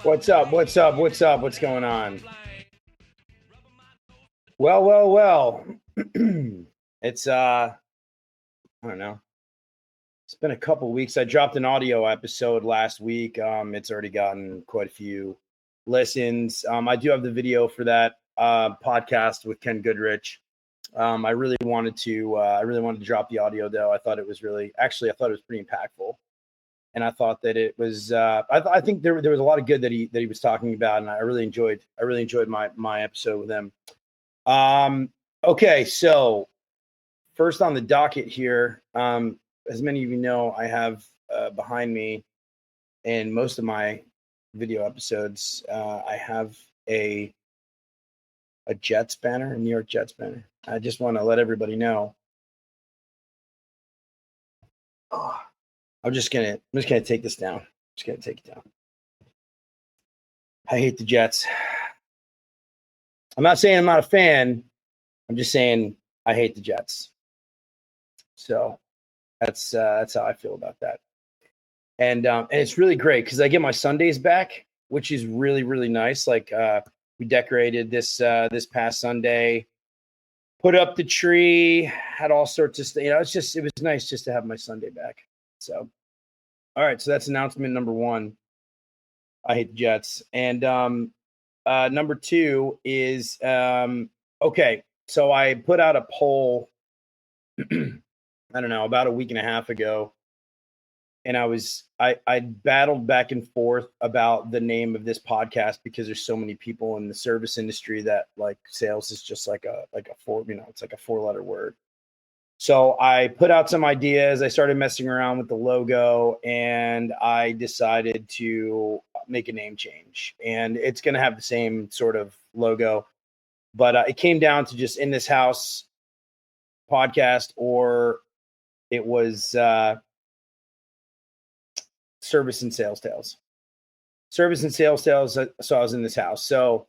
What's up? What's up? What's up? What's going on? Well. It's I don't know. It's been a couple weeks. I dropped an audio episode last week. It's already gotten quite a few listens. I do have the video for that podcast with Ken Goodrich. I really wanted to drop the audio though. I thought it was pretty impactful. And I thought that it was. I think there was a lot of good that he was talking about, and I really enjoyed my episode with him. Okay, so first on the docket here, as many of you know, I have behind me in most of my video episodes, I have a Jets banner, a New York Jets banner. I just want to let everybody know. Oh, I'm just gonna take this down. Just gonna take it down. I hate the Jets. I'm not saying I'm not a fan. I'm just saying I hate the Jets. So that's how I feel about that. And it's really great because I get my Sundays back, which is really, really nice. Like we decorated this past Sunday, put up the tree, had all sorts of stuff. You know, it was nice just to have my Sunday back. So, all right. So that's announcement number one. I hate the Jets. And number two is okay. So I put out a poll, I don't know, about a week and a half ago. And I battled back and forth about the name of this podcast because there's so many people in the service industry that like sales is just like a four, it's like a 4-letter word. So I put out some ideas. I started messing around with the logo and I decided to make a name change, and it's going to have the same sort of logo, but it came down to just In This House podcast, or it was Service and Sales Tales. Service and Sales Tales. So I was in this house. So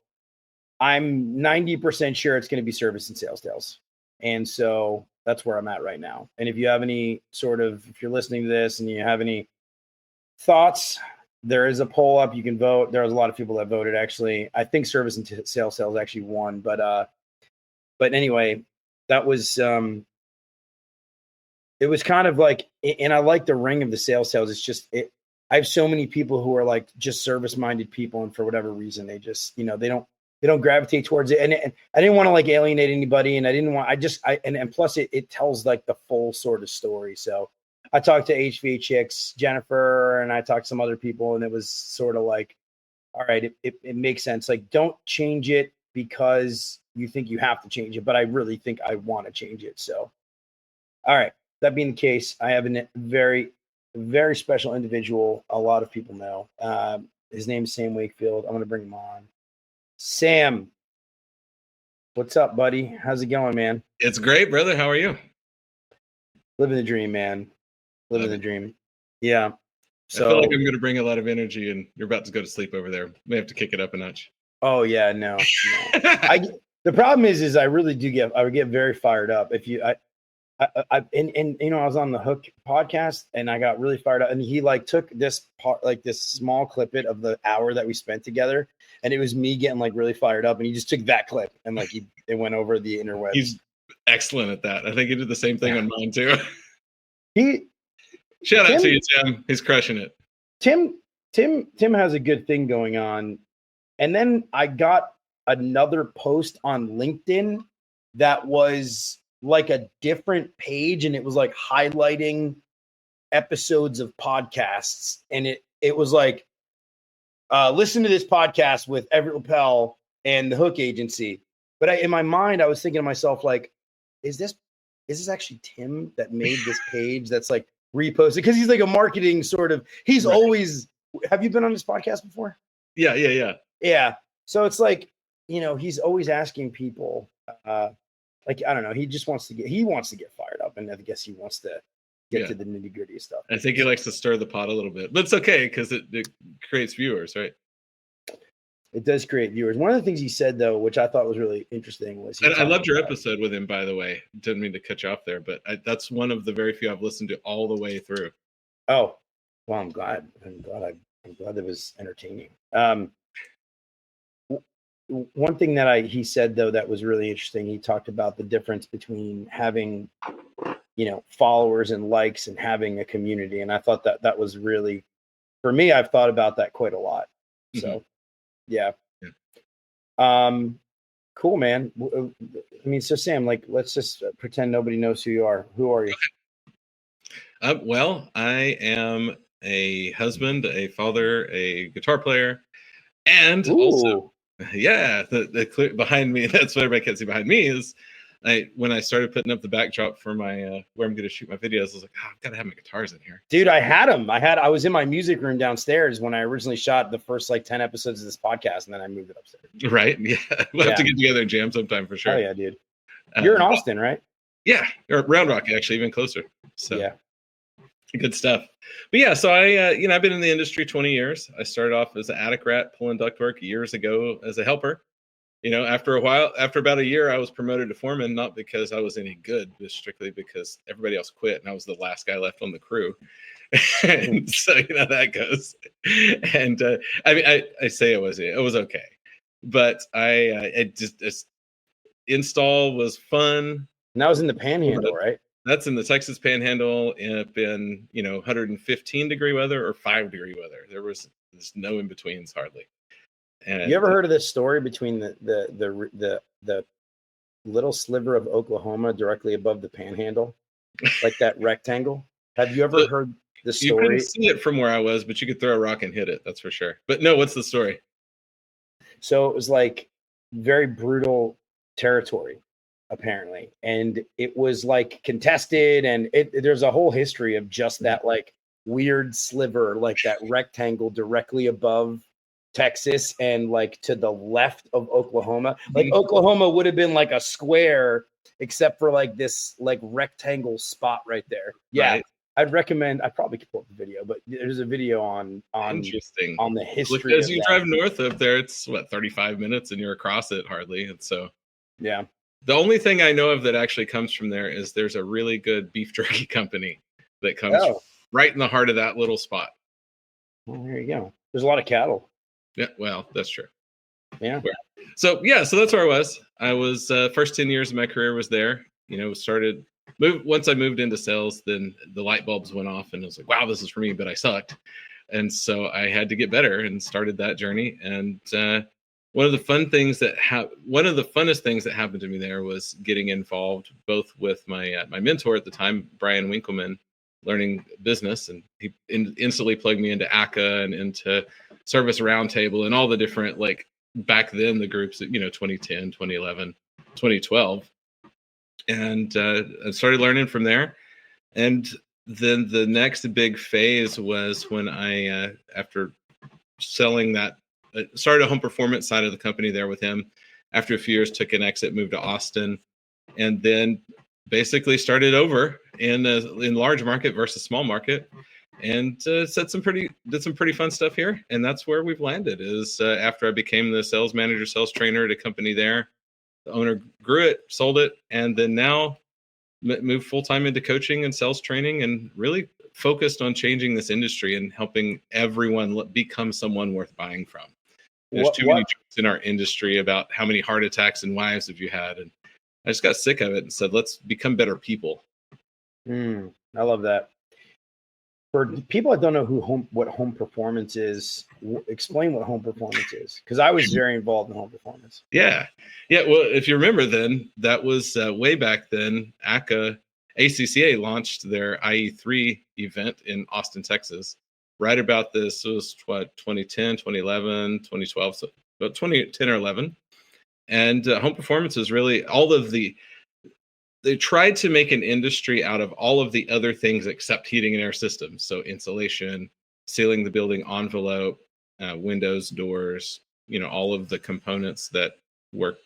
I'm 90% sure it's going to be Service and Sales Tales. And so that's where I'm at right now. And if you have any if you're listening to this and you have any thoughts, there is a poll up. You can vote. There was a lot of people that voted, actually. I think Service and Sales Tales actually won. But anyway, that was it was kind of like, and I like the ring of the sales tales. It's just, I have so many people who are like just service minded people. And for whatever reason, they just, they don't gravitate towards it. And I didn't want to like alienate anybody. And I didn't want, and plus it tells like the full sort of story. So I talked to HV chicks, Jennifer, and I talked to some other people, and it was sort of like, all right, it makes sense. Like, don't change it because you think you have to change it. But I really think I want to change it. So, all right. That being the case, I have a very, very special individual. A lot of people know. His name is Sam Wakefield. I'm going to bring him on. Sam, what's up, buddy? How's it going, man? It's great, brother. How are you? Living the dream, man. Living the dream. Yeah. So, I feel like I'm going to bring a lot of energy, and you're about to go to sleep over there. May have to kick it up a notch. Oh yeah, no. The problem is I really do I would get very fired up if you. I was on the Hook podcast and I got really fired up, and he like took this part, like this small clip of the hour that we spent together, and it was me getting like really fired up, and he just took that clip and like it went over the interwebs. He's excellent at that. I think he did the same thing on mine too. Shout out to you, Tim. He's crushing it. Tim has a good thing going on. And then I got another post on LinkedIn that was like a different page, and it was like highlighting episodes of podcasts, and it was like listen to this podcast with Everett Lapel and the Hook Agency. But in my mind I was thinking to myself, like, is this actually Tim that made this page that's like reposted? Because he's like a marketing sort of, he's right. Always, have you been on this podcast before? Yeah. So it's like, he's always asking people like, I don't know. He just wants to get fired up, and I guess he wants to get to the nitty gritty stuff. I think he likes to stir the pot a little bit, but it's okay because it creates viewers, right? It does create viewers. One of the things he said, though, which I thought was really interesting, was I loved your episode with him, by the way. Didn't mean to cut you off there, but that's one of the very few I've listened to all the way through. Oh, well, I'm glad. I I'm glad that was entertaining. One thing that he said though that was really interesting. He talked about the difference between having, followers and likes and having a community, and I thought that was really, for me, I've thought about that quite a lot. So, yeah. Cool, man. I mean, so Sam, like, let's just pretend nobody knows who you are. Who are you? Well, I am a husband, a father, a guitar player, and also, yeah, the clear behind me. That's what everybody can see behind me is. When I started putting up the backdrop for my where I'm going to shoot my videos, I was like, I've got to have my guitars in here. Dude, I had them. I was in my music room downstairs when I originally shot the first 10 episodes of this podcast, and then I moved it upstairs. Right? Yeah, we'll have to get together and jam sometime for sure. Oh yeah, dude. You're in Austin, right? Yeah, or Round Rock, actually, even closer. So yeah, good stuff. But yeah, so I've been in the industry 20 years. I started off as an attic rat pulling ductwork years ago as a helper. After about a year, I was promoted to foreman, not because I was any good, but strictly because everybody else quit and I was the last guy left on the crew. And so, that goes. And I say it was okay, but I just install was fun. And that was in the Panhandle, right? That's in the Texas Panhandle, up in 115 degree weather or 5 degree weather. There's no in betweens hardly. And you ever heard of this story between the little sliver of Oklahoma directly above the Panhandle, like that rectangle? Have you ever heard the story? You couldn't see it from where I was, but you could throw a rock and hit it. That's for sure. But no, what's the story? So it was very brutal territory, apparently, and it was contested, and there's a whole history of just that weird sliver, that rectangle directly above Texas and to the left of Oklahoma. Oklahoma would have been a square except for this rectangle spot right there. Yeah. Right. I'd recommend, I probably could pull up the video, but there's a video on interesting on the history. As you drive north of there, it's 35 minutes and you're across it hardly. And so yeah. The only thing I know of that actually comes from there is there's a really good beef jerky company that comes right in the heart of that little spot. Well, there you go. There's a lot of cattle. Yeah, well, that's true. Yeah. So that's where I was. I was first 10 years of my career was there. Once I moved into sales, then the light bulbs went off, and I was like, "Wow, this is for me." But I sucked, and so I had to get better, and started that journey. And one of the funnest things that happened to me there was getting involved both with my mentor at the time, Brian Winkleman, learning business, and he instantly plugged me into ACA and into Service Roundtable and all the different back then the groups that 2010, 2011, 2012, and I started learning from there. And then the next big phase was when I after selling that started a home performance side of the company there with him. After a few years, took an exit, moved to Austin, and then basically started over in large market versus small market, and did some pretty fun stuff here. And that's where we've landed is after I became the sales manager, sales trainer at a company there, the owner grew it, sold it, and then now moved full-time into coaching and sales training, and really focused on changing this industry and helping everyone become someone worth buying from. There's too many jokes in our industry about how many heart attacks and wives have you had, and I just got sick of it and said, let's become better people. I love that. For people that don't know what home performance is, explain what home performance is, because I was very involved in home performance. Yeah. Well, if you remember, then that was way back then. ACCA launched their IE3 event in Austin, Texas. Right about this was 2010, 2011, 2012, so about 2010 or 11. And home performance is really they tried to make an industry out of all of the other things except heating and air systems. So insulation, sealing the building envelope, windows, doors, all of the components that work.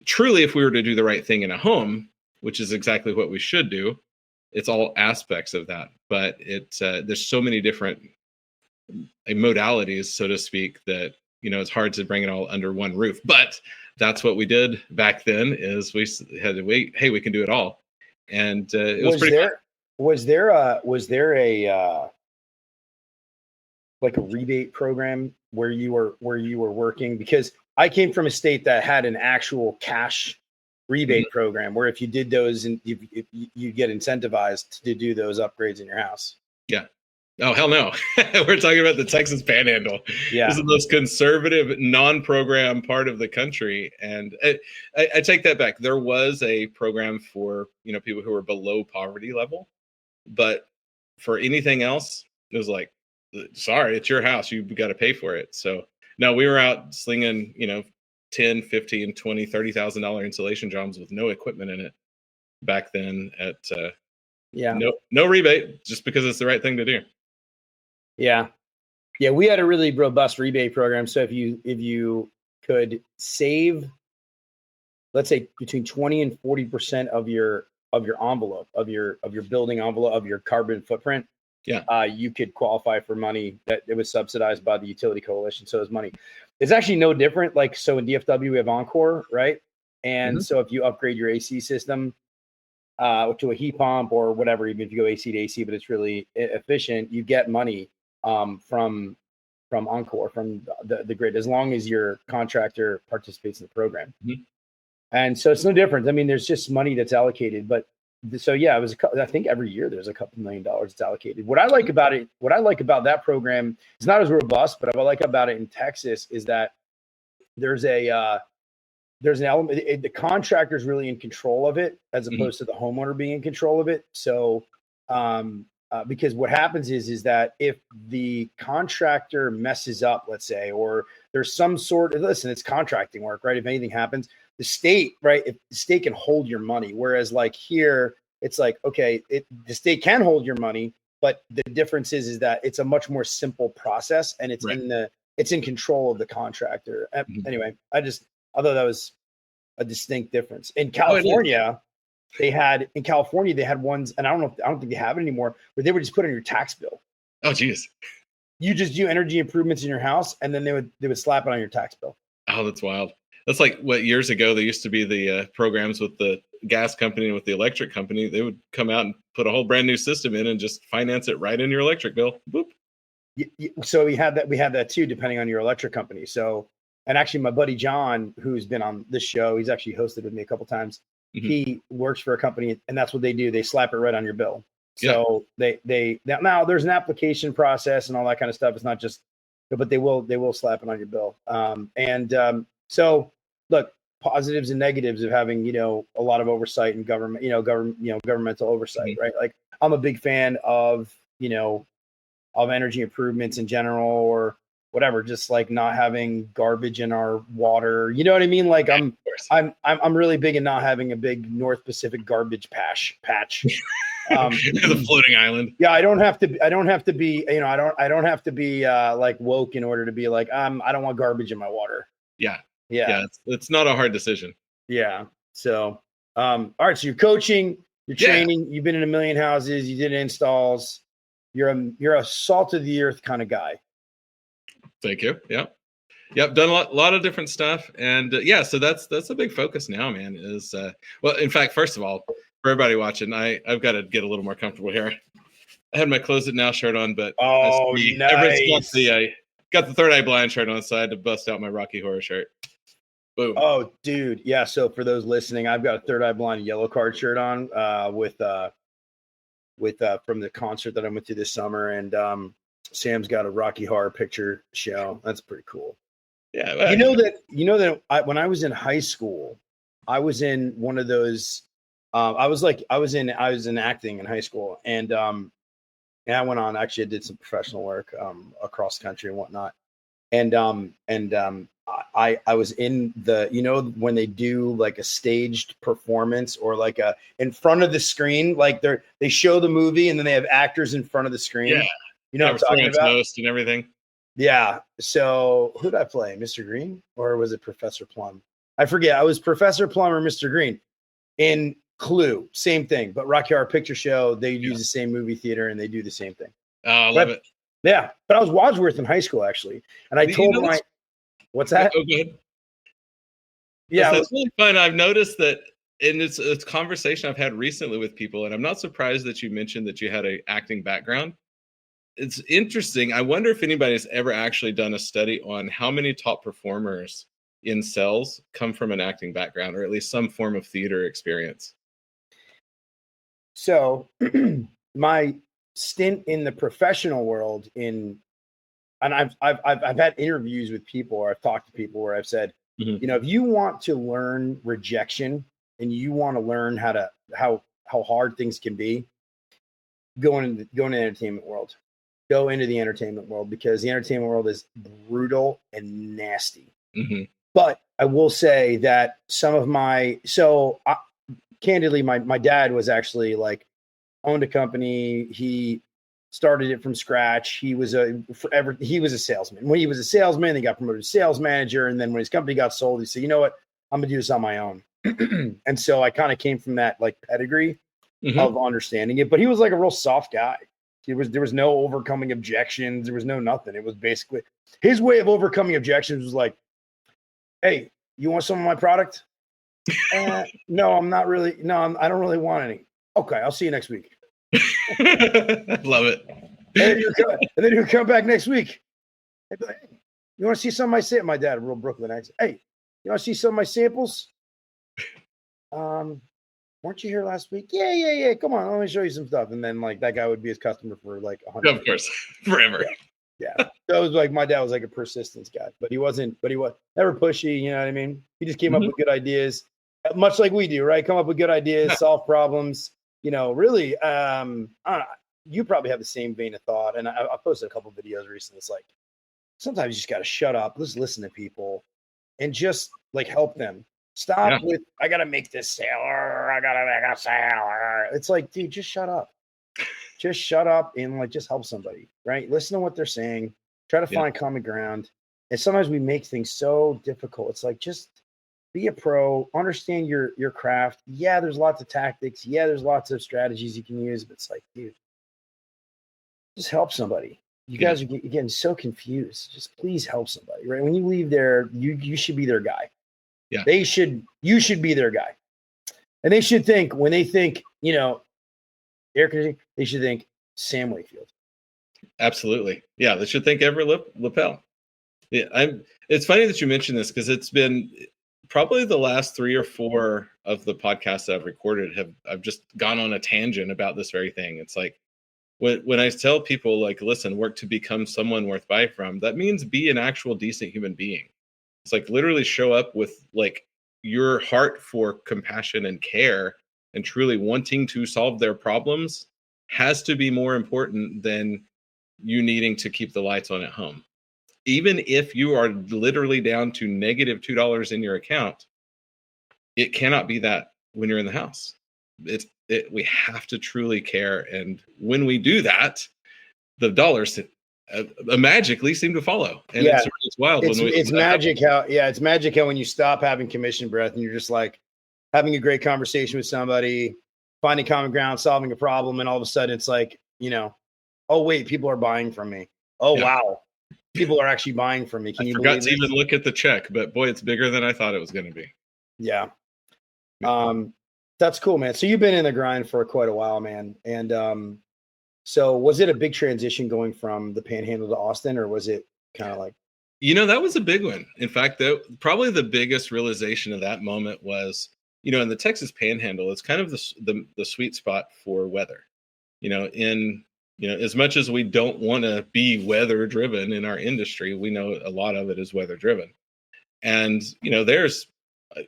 Truly, if we were to do the right thing in a home, which is exactly what we should do, it's all aspects of that. But there's so many different modalities, so to speak, that it's hard to bring it all under one roof. But that's what we did back then. Is we had to wait. Hey, we can do it all, and it was pretty. Was there a like a rebate program where you were working? Because I came from a state that had an actual cash rebate program where if you did those and you get incentivized to do those upgrades in your house. Yeah. Oh, hell no. We're talking about the Texas Panhandle. Yeah. This is the most conservative, non-program part of the country. And I take that back. There was a program for, people who were below poverty level. But for anything else, it was like, sorry, it's your house. You've got to pay for it. So no, we were out slinging, 10, 15, 20, $30,000 insulation jobs with no equipment in it back then at no rebate, just because it's the right thing to do. Yeah. Yeah. We had a really robust rebate program. So if you could save, let's say between 20 and 40% of your envelope, of your building envelope, of your carbon footprint, you could qualify for money that it was subsidized by the utility coalition. So it's money. It's actually no different. Like, so in DFW, we have Encore, right? And so if you upgrade your AC system to a heat pump or whatever, even if you go AC to AC, but it's really efficient, you get money from Encore, from the grid, as long as your contractor participates in the program. And so it's no different. I mean, there's just money that's allocated, but so yeah, it was. I think every year there's a couple $1 million that's allocated. What I like about that program is not as robust, but what I like about it in Texas is that there's an element. The contractor's really in control of it, as opposed to the homeowner being in control of it. So, because what happens is that if the contractor messes up, let's say, or there's some sort of, listen, it's contracting work, right? If anything happens, the state, right? If the state can hold your money, whereas like here, it's like, okay, the state can hold your money, but the difference is that it's a much more simple process, and it's it's in control of the contractor. Anyway, I thought that was a distinct difference. In California, they had ones, and I don't think they have it anymore, where they would just put on your tax bill. Oh, geez. You just do energy improvements in your house, and then they would slap it on your tax bill. Oh, that's wild. That's like what years ago there used to be the programs with the gas company and with the electric company. They would come out and put a whole brand new system in and just finance it right in your electric bill. Boop. So we had that too, depending on your electric company. So, and actually my buddy John, who's been on this show, he's actually hosted with me a couple times. He works for a company, and that's what they do. They slap it right on your bill. So now there's an application process and all that kind of stuff. It's not just, but they will slap it on your bill. So look, positives and negatives of having, a lot of oversight and governmental oversight, right? Like, I'm a big fan of energy improvements in general, or whatever, just like not having garbage in our water. You know what I mean? Like, I'm really big in not having a big North Pacific garbage patch. The floating island. Yeah, I don't have to be, I don't have to be like woke in order to be like, I don't want garbage in my water. Yeah. It's not a hard decision. Yeah. So, all right. So you're coaching, you're training, you've been in a million houses, you did installs. You're a salt of the earth kind of guy. Thank you. Yep. Done a lot of different stuff, and so that's a big focus now, man. Is well, in fact, first of all, for everybody watching, I've got to get a little more comfortable here. I had my Close It Now shirt on, but nice. Got the Third Eye Blind shirt on, so I had to bust out my Rocky Horror shirt. Boom. Oh, dude, yeah. So for those listening, I've got a Third Eye Blind yellow card shirt on with from the concert that I went to this summer, and Sam's got a Rocky Horror Picture Show. That's pretty cool. Yeah. Well, when I was in high school, I was in one of those. I was in acting in high school, and I went on. Actually, I did some professional work across the country and whatnot. And I was in the, when they do like a staged performance or like in front of the screen, like they show the movie and then they have actors in front of the screen. Yeah. What I'm talking about? Most and everything. Yeah. So who did I play? Mr. Green, or was it Professor Plum? I forget. I was Professor Plum or Mr. Green. In Clue, same thing, but Rocky Horror Picture Show, they use the same movie theater and they do the same thing. Oh, I love it. Yeah. But I was Wadsworth in high school, actually. And I told what's that? Oh, good. Yeah. That's really fun. I've noticed that, and it's a conversation I've had recently with people, and I'm not surprised that you mentioned that you had an acting background, it's interesting. I wonder if anybody's ever actually done a study on how many top performers in sales come from an acting background, or at least some form of theater experience. So my stint in the professional world and I've had interviews with people, or I've talked to people where I've said, if you want to learn rejection and you want to learn how hard things can be, go into the entertainment world. Go into the entertainment world, because the entertainment world is brutal and nasty. But I will say that some of candidly, my dad was actually like owned a company. He started it from scratch. He was a salesman. When he was a salesman, he got promoted to sales manager. And then when his company got sold, he said, you know what, I'm gonna do this on my own. And so I kind of came from that like pedigree of understanding it. But he was like a real soft guy. There was no overcoming objections. There was no nothing. It was basically his way of overcoming objections was like, hey, you want some of my product? No, I'm not really. No, I don't really want any. Okay, I'll see you next week. Love it. And then he'll come back next week. I'd be like, hey, you want to see some of my samples? My dad, a real Brooklyn accent. Hey, you want to see some of my samples? Weren't you here last week? Yeah. Come on, let me show you some stuff. And then like that guy would be his customer for like 100 years. Of course, forever. Yeah. So it was like my dad was like a persistence guy, but he was never pushy. You know what I mean? He just came up with good ideas, much like we do, right? Come up with good ideas, solve problems. Really, you probably have the same vein of thought. And I posted a couple of videos recently. It's like, sometimes you just got to shut up, just listen to people and just like help them. Stop with, I got to make this sale, or I got to make a sale. It's like, dude, just shut up. Just shut up and like, just help somebody, right? Listen to what they're saying, try to find common ground. And sometimes we make things so difficult. It's like, just be a pro, understand your craft. Yeah, there's lots of tactics. Yeah, there's lots of strategies you can use, but it's like, dude, just help somebody. You guys are getting so confused. Just please help somebody, right? When you leave there, you should be their guy. Yeah. You should be their guy. And they should think, when they think, air conditioning, they should think Sam Wakefield. Absolutely. Yeah, they should think Everett Lapel. Yeah, it's funny that you mentioned this, because it's been probably the last 3 or 4 of the podcasts that I've recorded I've just gone on a tangent about this very thing. It's like when I tell people, like, listen, work to become someone worth buying from, that means be an actual decent human being. It's like literally show up with like your heart for compassion and care and truly wanting to solve their problems has to be more important than you needing to keep the lights on at home. Even if you are literally down to negative $2 in your account, it cannot be that when you're in the house. We have to truly care. And when we do that, the dollars magically seem to follow. And it's wild. It's magic how when you stop having commission breath and you're just like having a great conversation with somebody, finding common ground, solving a problem, and all of a sudden it's like, oh wait, people are buying from me. Oh wow, people are actually buying from me. Can you forgot to even look at the check, but boy, it's bigger than I thought it was going to be. Yeah. That's cool, man. So you've been in the grind for quite a while, man. And so was it a big transition going from the Panhandle to Austin, or was it kind of like? That was a big one. In fact, probably the biggest realization of that moment was, in the Texas Panhandle, it's kind of the sweet spot for weather. As much as we don't want to be weather driven in our industry, we know a lot of it is weather driven. And,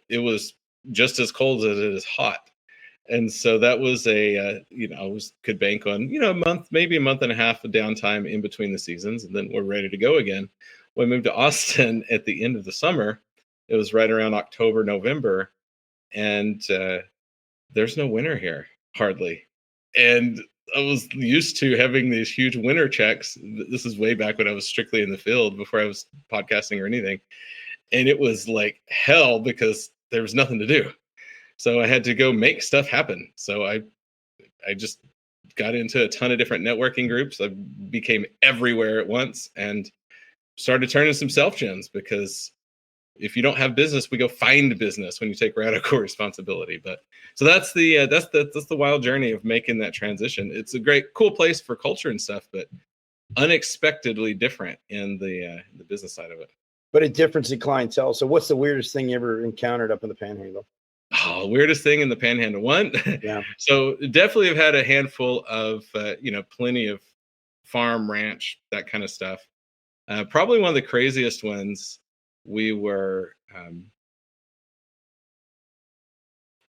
it was just as cold as it is hot. And so that was I could bank on, a month, maybe a month and a half of downtime in between the seasons. And then we're ready to go again. When we moved to Austin at the end of the summer, it was right around October, November. And there's no winter here, hardly. And I was used to having these huge winter checks. This is way back when I was strictly in the field before I was podcasting or anything. And it was like hell because there was nothing to do. So I had to go make stuff happen. So I just got into a ton of different networking groups. I became everywhere at once and started turning some self-gens, because if you don't have business, we go find business when you take radical responsibility. But so that's the wild journey of making that transition. It's a great, cool place for culture and stuff, but unexpectedly different in the business side of it. But a difference in clientele. So what's the weirdest thing you ever encountered up in the Panhandle? Oh, weirdest thing in the Panhandle. One, Yeah. so definitely have had a handful of, plenty of farm, ranch, that kind of stuff. Probably one of the craziest ones. We were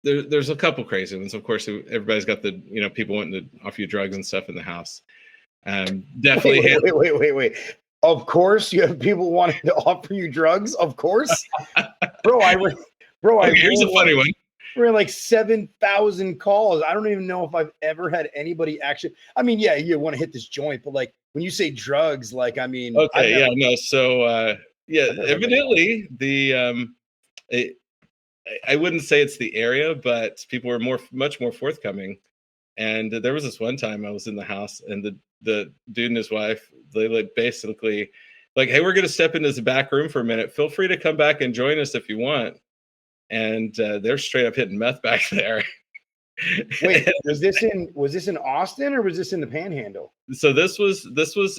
there's a couple crazy ones. Of course, everybody's got the people wanting to offer you drugs and stuff in the house. Definitely. Wait. Of course, you have people wanting to offer you drugs. Of course, bro. Here's a funny one. We're like 7,000 calls. I don't even know if I've ever had anybody actually. I mean, yeah, you want to hit this joint, but like when you say drugs, like I mean, okay, yeah, no. So evidently I wouldn't say it's the area, but people were much more forthcoming. And there was this one time I was in the house, and the dude and his wife, they basically like, hey, we're going to step into the back room for a minute. Feel free to come back and join us if you want. And they're straight up hitting meth back there. Wait, was this in Austin or was this in the Panhandle? So this was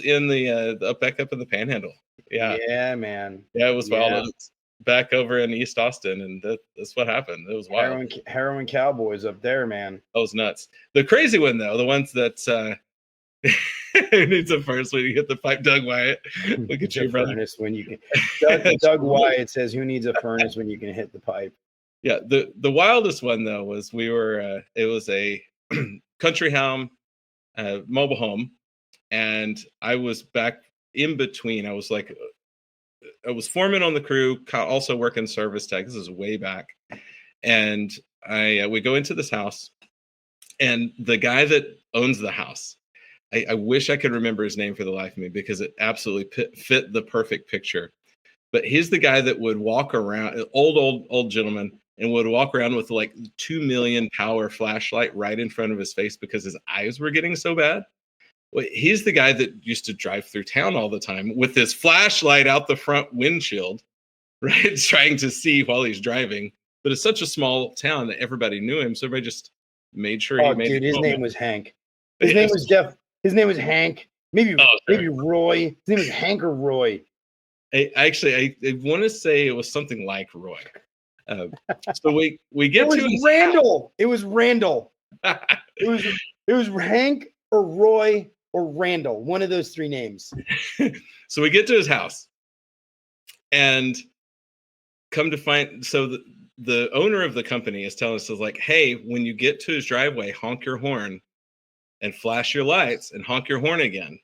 in the back up in the Panhandle. Yeah. Yeah, man. Yeah, it was wild. It's back over in East Austin, and that's what happened. It was wild. Heroin cowboys up there, man. That was nuts. The crazy one though, the ones that who needs a furnace when you hit the pipe, Doug Wyatt. Look at you, brother. Furnace when you can. Doug Wyatt says, "Who needs a furnace when you can hit the pipe?" Yeah, the wildest one though was we were it was a country home, mobile home, and I was back in between. I was foreman on the crew, also working service tech. This is way back, and we go into this house, and the guy that owns the house, I wish I could remember his name for the life of me because it absolutely fit the perfect picture. But he's the guy that would walk around, old gentleman, and would walk around with like 2 million power flashlight right in front of his face because his eyes were getting so bad. Well, he's the guy that used to drive through town all the time with his flashlight out the front windshield, right? Trying to see while he's driving. But it's such a small town that everybody knew him. So everybody just made sure he made it. His name was Hank. His name was Hank. Maybe Roy. His name was Hank or Roy. I want to say it was something like Roy. So we get to Randall. It was Randall. It was Hank or Roy or Randall. One of those three names. So we get to his house, and come to find, so the owner of the company is telling us, like, hey, when you get to his driveway, honk your horn and flash your lights and honk your horn again,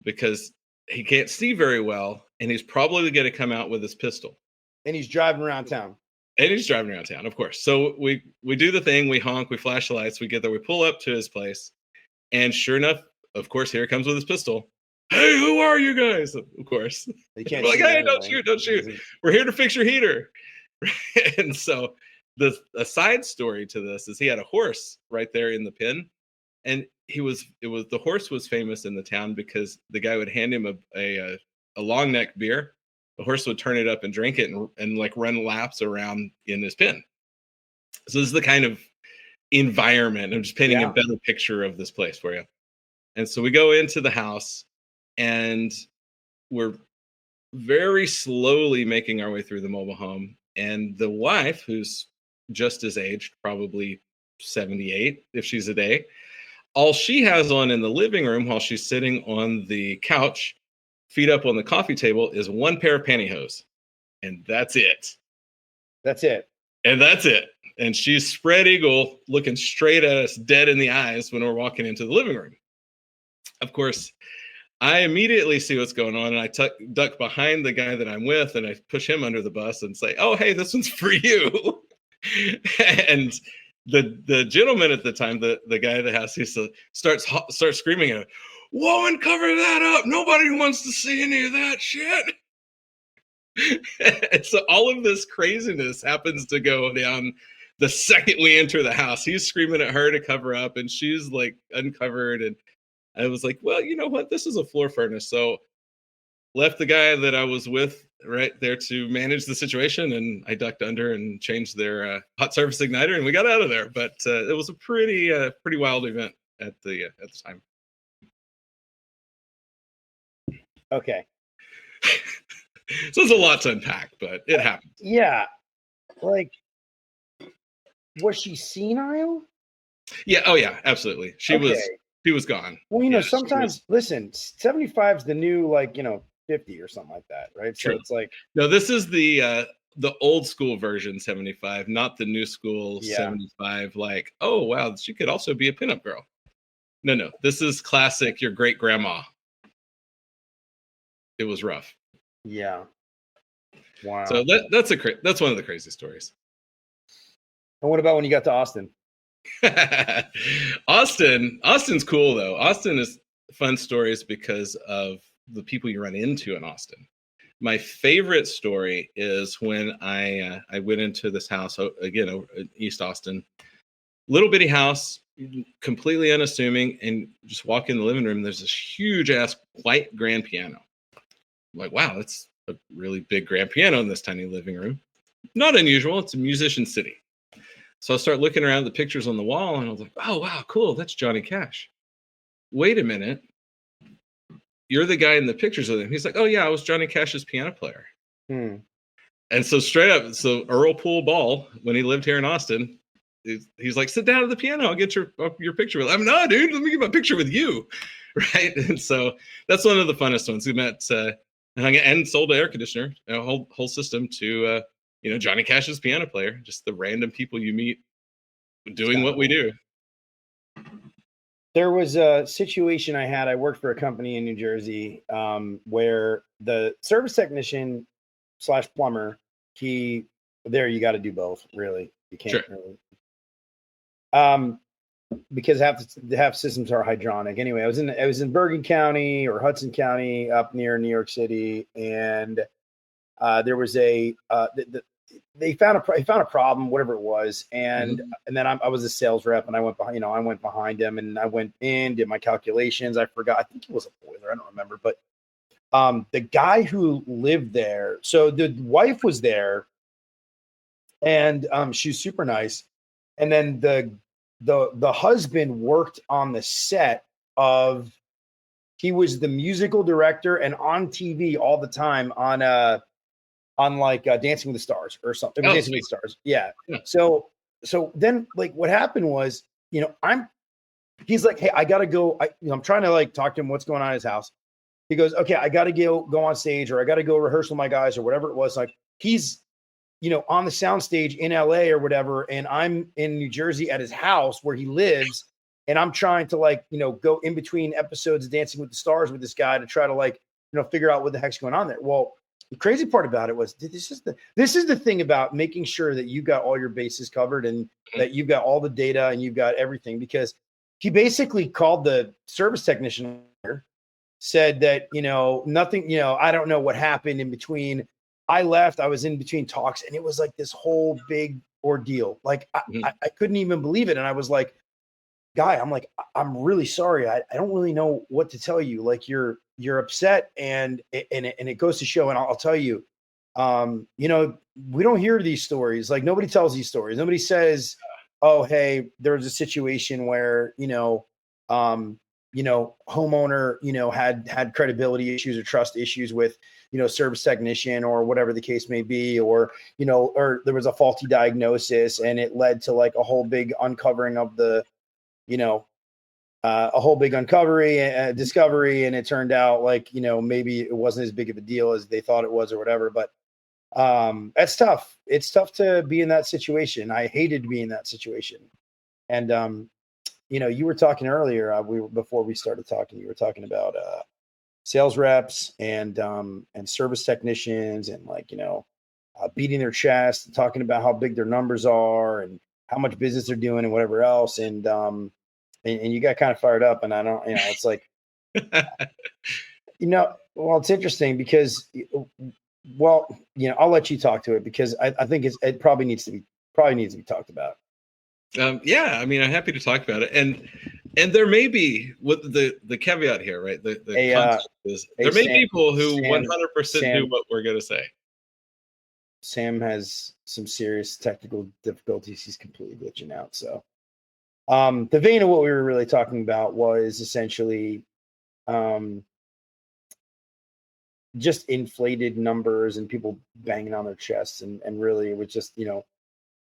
because he can't see very well, and he's probably going to come out with his pistol. And he's driving around town. Of course. So we do the thing, we honk, we flash the lights, we get there, we pull up to his place, and sure enough, of course, here he comes with his pistol. Hey, who are you guys? Of course. We're like, hey, don't shoot. We're here to fix your heater. And so a side story to this is he had a horse right there in the pen. And the horse was famous in the town because the guy would hand him a long neck beer. The horse would turn it up and drink it and like run laps around in his pen. So this is the kind of environment. I'm just painting a better picture of this place for you. And so we go into the house, and we're very slowly making our way through the mobile home. And the wife, who's just as aged, probably 78 if she's a day, all she has on in the living room while she's sitting on the couch, feet up on the coffee table, is one pair of pantyhose. And that's it. And she's spread eagle, looking straight at us dead in the eyes when we're walking into the living room. Of course, I immediately see what's going on, and I duck behind the guy that I'm with, and I push him under the bus and say, oh, hey, this one's for you. And the gentleman at the time, the guy at the house, he starts screaming at him, woman, cover that up. Nobody wants to see any of that shit. And so all of this craziness happens to go down the second we enter the house. He's screaming at her to cover up, and she's like uncovered. And I was like, well, you know what? This is a floor furnace. So left the guy that I was with right there to manage the situation, and I ducked under and changed their hot surface igniter, and we got out of there. But it was a pretty wild event at the time. Okay. So it's a lot to unpack, but it happened. Yeah. Like, was she senile? Yeah. Oh yeah, absolutely. She was gone. Well, Yeah, sometimes, listen, 75 is the new, 50 or something like that, right? True. So it's like, no, this is the old school version 75, not the new school Yeah. 75. Like, oh wow, she could also be a pinup girl. No, this is classic. Your great grandma. It was rough. Yeah. Wow. So that's one of the crazy stories. And what about when you got to Austin? Austin's cool though. Austin is fun stories because of the people you run into in Austin. My favorite story is when I went into this house again in East Austin, little bitty house, completely unassuming, and just walk in the living room. There's this huge ass white grand piano. I'm like, wow, that's a really big grand piano in this tiny living room. Not unusual. It's a musician city. So I start looking around at the pictures on the wall, and I was like, oh wow, cool, that's Johnny Cash. Wait a minute. You're the guy in the pictures with him. He's like, oh yeah, I was Johnny Cash's piano player. And so straight up, so Earl Poole Ball, when he lived here in Austin, he's like, sit down at the piano. I'll get your picture with. I'm no, dude. Let me get my picture with you, right? And so that's one of the funnest ones. We met and sold an air conditioner, a whole system to Johnny Cash's piano player. Just the random people you meet doing what we do. There was a situation I had. I worked for a company in New Jersey where the service technician / plumber, you got to do both. Really, you can't really. Because half systems are hydronic. Anyway, I was in Bergen County or Hudson County up near New York City, and there was they found a problem, whatever it was, and then I was a sales rep, and I went behind them, and I went in, did my calculations. I forgot. I think it was a boiler. I don't remember, but the guy who lived there, so the wife was there, and she's super nice, and then the husband worked on the set of. He was the musical director and on TV all the time on Dancing with the Stars or something. Dancing with the Stars. Yeah. So then what happened was, he's like, hey, I gotta go. I'm trying to talk to him what's going on in his house. He goes, okay, I gotta go on stage, or I gotta go rehearse with my guys or whatever it was. Like he's, on the soundstage in LA or whatever, and I'm in New Jersey at his house where he lives, and I'm trying to go in between episodes of Dancing with the Stars with this guy to try to figure out what the heck's going on there. Well, the crazy part about it was this is the thing about making sure that you got all your bases covered and that you've got all the data and you've got everything, because he basically called the service technician, said that, nothing, I don't know what happened in between. I left, I was in between talks, and it was like this whole big ordeal. Like I couldn't even believe it. And I was like, guy, I'm like, I'm really sorry. I don't really know what to tell you. Like you're upset, and it goes to show. And I'll tell you, we don't hear these stories. Like nobody tells these stories. Nobody says, oh, hey, there was a situation where, homeowner, had credibility issues or trust issues with, service technician or whatever the case may be, or, or there was a faulty diagnosis and it led to a whole big uncovering of the, a whole big discovery, and it turned out maybe it wasn't as big of a deal as they thought it was or whatever. But that's tough. It's tough to be in that situation. I hated to be in that situation. And you were talking earlier, before we started talking, you were talking about sales reps and service technicians, and beating their chest and talking about how big their numbers are and how much business they're doing and whatever else. And you got kind of fired up, and I don't, it's like, well, it's interesting because, I'll let you talk to it, because I think it probably needs to be talked about. Yeah, I mean, I'm happy to talk about it, and there may be what the caveat here, right? The concept is there may be people who 100% do what we're going to say. Sam has some serious technical difficulties. He's completely glitching out. So, the vein of what we were really talking about was essentially, just inflated numbers and people banging on their chests, and really it was just,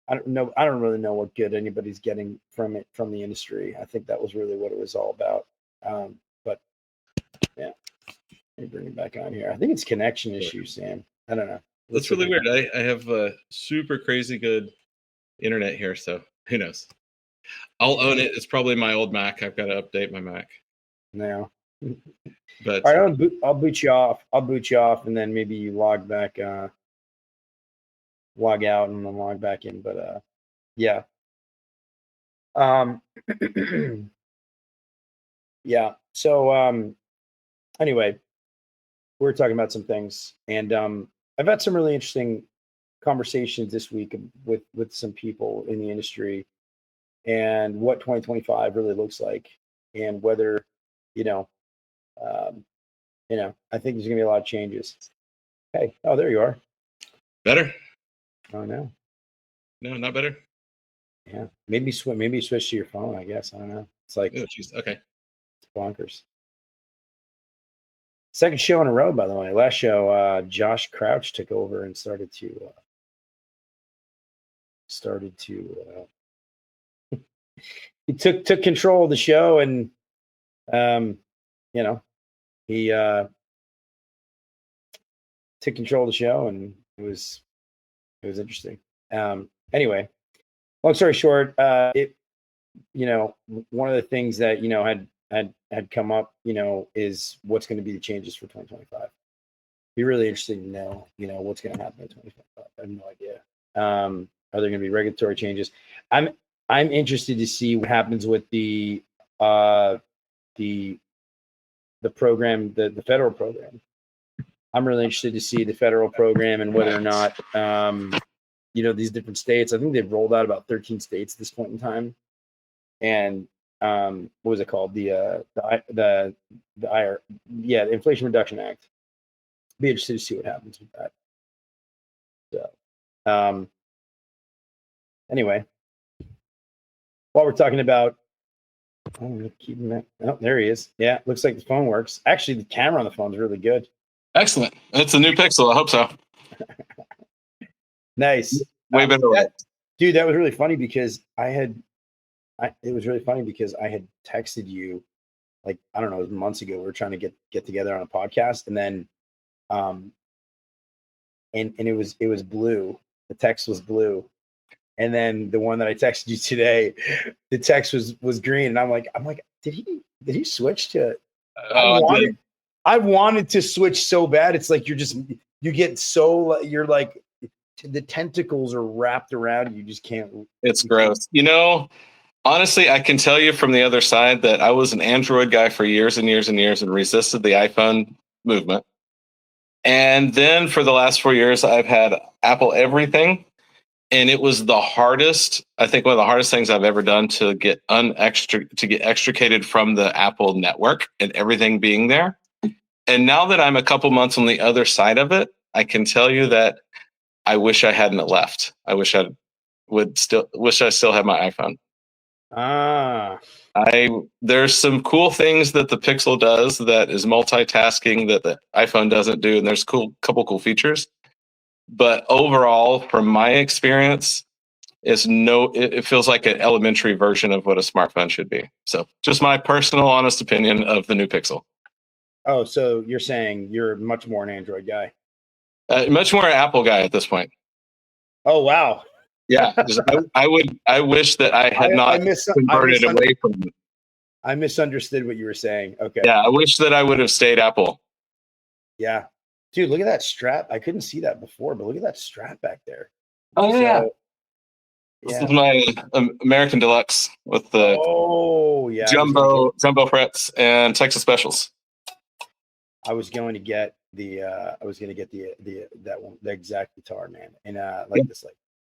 I don't really know what good anybody's getting from it, from the industry. I think that was really what it was all about. But yeah, let me bring it back on here. I think it's connection issues, Sam. I don't know. That's really weird. I have super crazy good internet here, so who knows? I'll own it. It's probably my old Mac. I've got to update my Mac. No. But all right, I'll boot you off. I'll boot you off, and then maybe you log back, log out, and then log back in. But yeah. Yeah. So anyway, we're talking about some things, and I've had some really interesting conversations this week with some people in the industry, and what 2025 really looks like, and whether, I think there's gonna be a lot of changes. Hey, oh, there you are. better? Oh no. No, not better. Yeah, maybe switch to your phone. I guess I don't know. It's like, oh, geez. Okay, it's bonkers. Second show in a row, by the way. Last show, Josh Crouch took over and started to he took control of the show, and he took control of the show, and it was interesting. Anyway, long story short, one of the things that had come up, is what's going to be the changes for 2025. Be really interesting to know, what's going to happen in 2025. I have no idea. Are there going to be regulatory changes? I'm interested to see what happens with the program, the federal program. I'm really interested to see the federal program, and whether or not, these different states. I think they've rolled out about 13 states at this point in time. And what was it called? The Inflation Reduction Act. Be interested to see what happens with that. So, anyway, while we're talking about, there he is. Yeah, looks like the phone works. Actually, the camera on the phone is really good. excellent. It's a new Pixel. I hope so. Nice. Way better. Dude, that was really funny because it was really funny because I had texted you, like, I don't know, it was months ago. We were trying to get together on a podcast, and then and it was blue. The text was blue. And then the one that I texted you today, the text was green. And I'm like, did he switch to I wanted to switch so bad. It's like you get so, you're like, the tentacles are wrapped around you. You just can't. It's gross. Honestly, I can tell you from the other side that I was an Android guy for years and years and years and resisted the iPhone movement. And then for the last 4 years, I've had Apple everything. And it was the hardest, I think one of the hardest things I've ever done to get extricated from the Apple network and everything being there. And now that I'm a couple months on the other side of it, I can tell you that I wish I hadn't left. I wish I still had my iPhone. There's some cool things that the Pixel does that is multitasking that the iPhone doesn't do, and there's couple cool features. But overall, from my experience, it feels like an elementary version of what a smartphone should be. So just my personal honest opinion of the new Pixel. Oh, so you're saying you're much more an Android guy? Much more an Apple guy at this point. Oh, wow. Yeah, I wish that I had not converted away from it. I misunderstood what you were saying. Okay. Yeah, I wish that I would have stayed Apple. Yeah. Dude, look at that strap. I couldn't see that before, but look at that strap back there. Oh, yeah. This is my American Deluxe with the jumbo frets and Texas Specials. I was going to get the that one, the exact guitar, man, and this like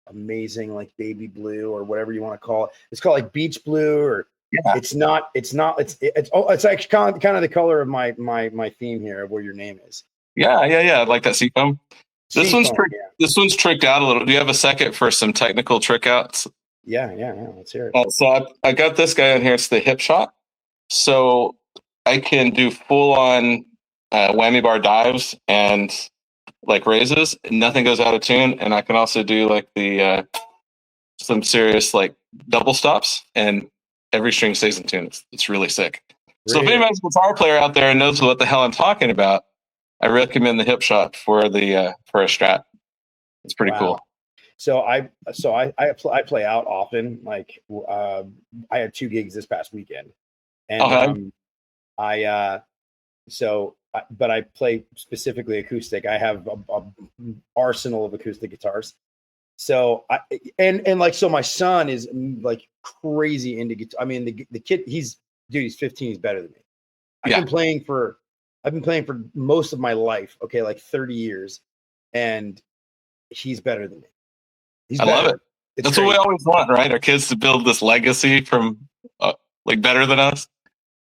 amazing like baby blue or whatever you want to call it. It's called like beach blue, or it's actually kind of the color of my theme here of where your name is. Yeah. I like that seafoam. This one's tricked out a little. Do you have a second for some technical trick outs? Yeah. Let's hear it. So I got this guy on here. It's the hip shot. So I can do full on whammy bar dives and like raises. Nothing goes out of tune, and I can also do like the some serious like double stops, and every string stays in tune. It's really sick. So if Really? anybody's a guitar player out there and knows what the hell I'm talking about, I recommend the hip shot for the for a Strat. It's pretty cool. So I play out often. Like I had 2 gigs this past weekend, and but I play specifically acoustic. I have a arsenal of acoustic guitars. So so my son is like crazy into guitar. I mean, the kid, he's 15. He's better than me. I've been playing for most of my life. Okay, like 30 years, and he's better than me. I love it. That's what we always want, right? Our kids to build this legacy from like better than us.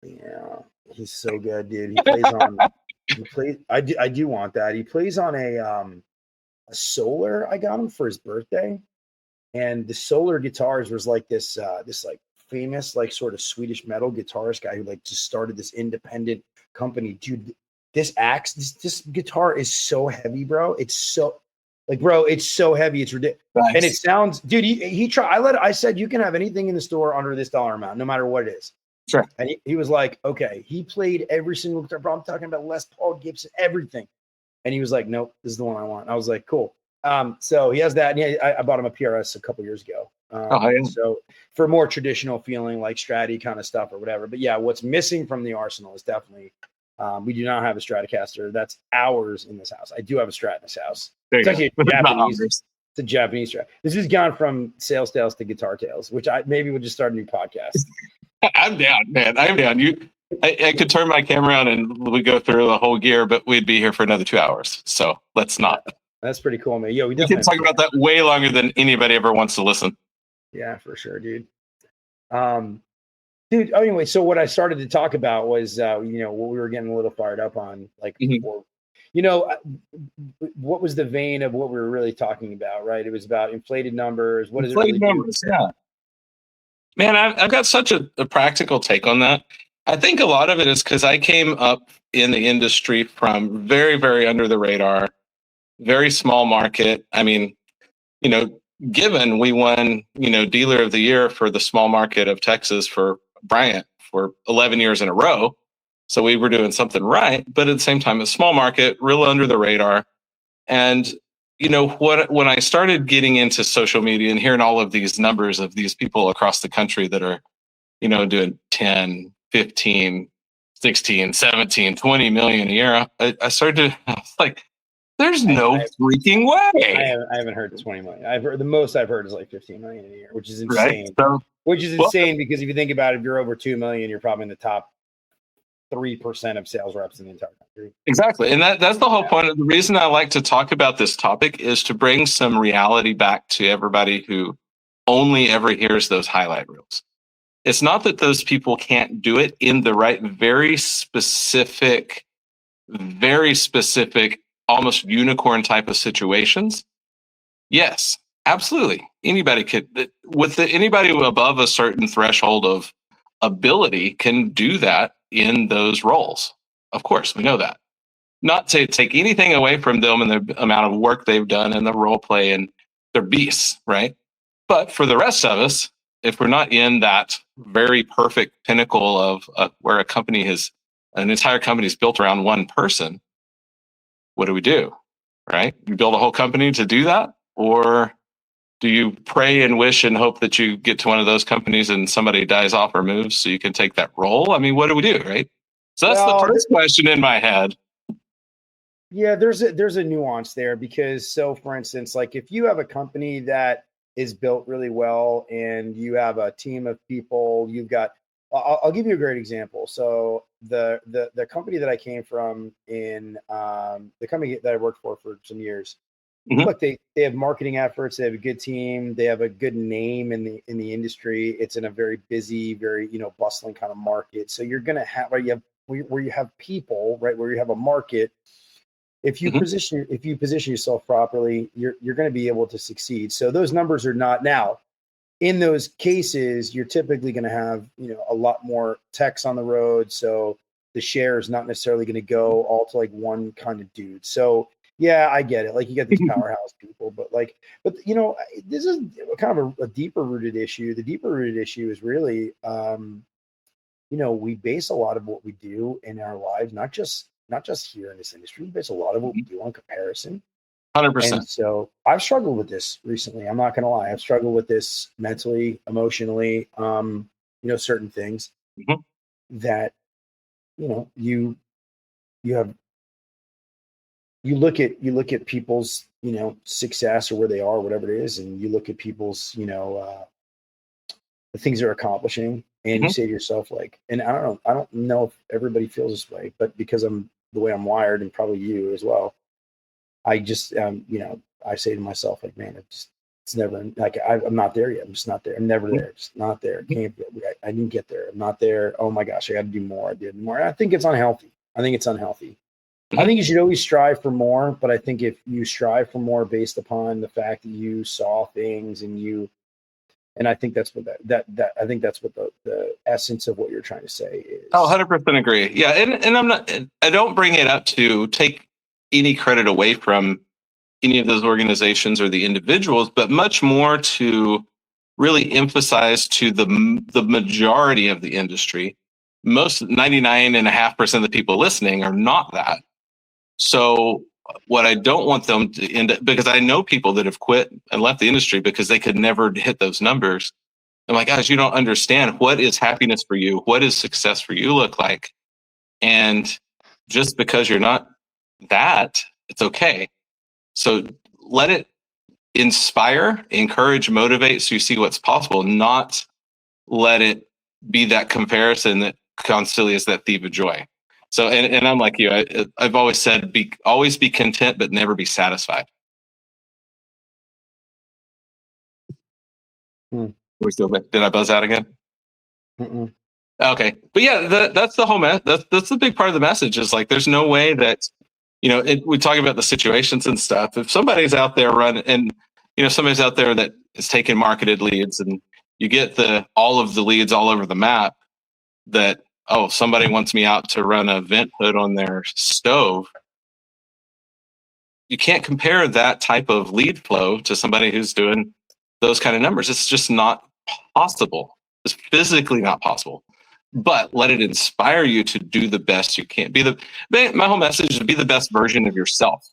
Yeah, he's so good, dude. He plays I do want that. He plays on a Solar I got him for his birthday, and the Solar guitars was like this like famous like sort of Swedish metal guitarist guy who like just started this independent company. Dude, this guitar is so heavy, bro. It's so heavy, it's ridiculous. Nice. And it sounds, dude, I said you can have anything in the store under this dollar amount, no matter what it is. Sure. And he was like, okay. He played every single guitar, bro. I'm talking about Les Paul, Gibson, everything. And he was like, nope, this is the one I want. I was like, cool. So he has that. And I bought him a PRS a couple years ago. So for more traditional feeling, like Stratty kind of stuff or whatever. But yeah, what's missing from the arsenal is definitely, we do not have a Stratocaster. That's ours in this house. I do have a Strat in this house. It's actually a Japanese. It's a Japanese Strat. This has gone from sales tales to guitar tales, which maybe we'll just start a new podcast. I'm down, man. I'm down. I could turn my camera on and we go through the whole gear, but we'd be here for another 2 hours. So let's not. That's pretty cool, man. Yo, we can talk about that way longer than anybody ever wants to listen. Yeah, for sure, dude. Dude, anyway, so what I started to talk about was, what we were getting a little fired up on, like, before, what was the vein of what we were really talking about, right? It was about inflated numbers. What is it really numbers? Yeah. Man, I've got such a practical take on that. I think a lot of it is because I came up in the industry from very, very under the radar, very small market. I mean, given we won, Dealer of the Year for the small market of Texas for Bryant for 11 years in a row. So we were doing something right, but at the same time, a small market, real under the radar. And when I started getting into social media and hearing all of these numbers of these people across the country that are, doing 10, 15, 16, 17, 20 million a year, I was like, there's no freaking way. I haven't heard 20 million. The most I've heard is like 15 million a year, which is insane. Right? Which is insane because if you think about it, if you're over 2 million, you're probably in the top 3% of sales reps in the entire country. Exactly. And that's the whole point. The reason I like to talk about this topic is to bring some reality back to everybody who only ever hears those highlight reels. It's not that those people can't do it in the right, very specific, almost unicorn type of situations. Yes, absolutely. Anybody could, anybody above a certain threshold of ability can do that in those roles. Of course, we know that. Not to take anything away from them and the amount of work they've done and the role play, and they're beasts, right? But for the rest of us, if we're not in that very perfect pinnacle of where an entire company is built around one person, what do we do, right? You build a whole company to do that? Or do you pray and wish and hope that you get to one of those companies and somebody dies off or moves so you can take that role? I mean, what do we do, right? So that's the first question in my head. Yeah, there's a nuance there because, so for instance, like if you have a company that is built really well and you have a team of people, I'll give you a great example. So the company that I came from in the company that I worked for some years, look, they have marketing efforts, they have a good team, they have a good name in the industry. It's in a very busy, very bustling kind of market. So you're gonna have where you have people, right, where you have a market. If you position yourself properly, you're going to be able to succeed. So those numbers are not now. In those cases, you're typically going to have a lot more techs on the road. So the share is not necessarily going to go all to like one kind of dude. So yeah, I get it. Like you got these powerhouse people, but you know, this is kind of a deeper rooted issue. The deeper rooted issue is really, you know, we base a lot of what we do in our lives, not just here in this industry. We base a lot of what we do on comparison. 100%. And so I've struggled with this recently. I'm not going to lie. I've struggled with this mentally, emotionally, you know, certain things that, you know, you have, you look at people's, you know, success or where they are, whatever it is. And you look at people's, you know, the things they're accomplishing, and you say to yourself, like, and I don't know if everybody feels this way, but because I'm the way I'm wired, and probably you as well, I just, you know, I say to myself, like, man, it's never like, I'm not there yet. I'm just not there. I'm never there. Just not there. Can't be. I didn't get there. I'm not there. Oh my gosh, I got to do more. I did more. And I think it's unhealthy. I think you should always strive for more, but I think if you strive for more based upon the fact that you saw things and I think that's what I think that's what the essence of what you're trying to say is. Oh, 100% agree. Yeah. And I don't bring it up to take any credit away from any of those organizations or the individuals, but much more to really emphasize to the majority of the industry. Most 99.5% of the people listening are not that. So what I don't want them to end up, because I know people that have quit and left the industry because they could never hit those numbers. I'm like, guys, you don't understand what is happiness for you. What is success for you look like? And just because you're not that, it's okay. So let it inspire, encourage, motivate, so you see what's possible, not let it be that comparison that constantly is that thief of joy. So, and I'm like you, I've always said, always be content, but never be satisfied. We're still, did I buzz out again? Mm-mm. Okay. But yeah, that's the whole that's the big part of the message, is like, there's no way that, you know, we talk about the situations and stuff. If somebody's out there running, and, you know, somebody's out there that is taking marketed leads, and you get all of the leads all over the map that, oh, somebody wants me out to run a vent hood on their stove. You can't compare that type of lead flow to somebody who's doing those kind of numbers. It's just not possible. It's physically not possible. But let it inspire you to do the best you can. My whole message is to be the best version of yourself.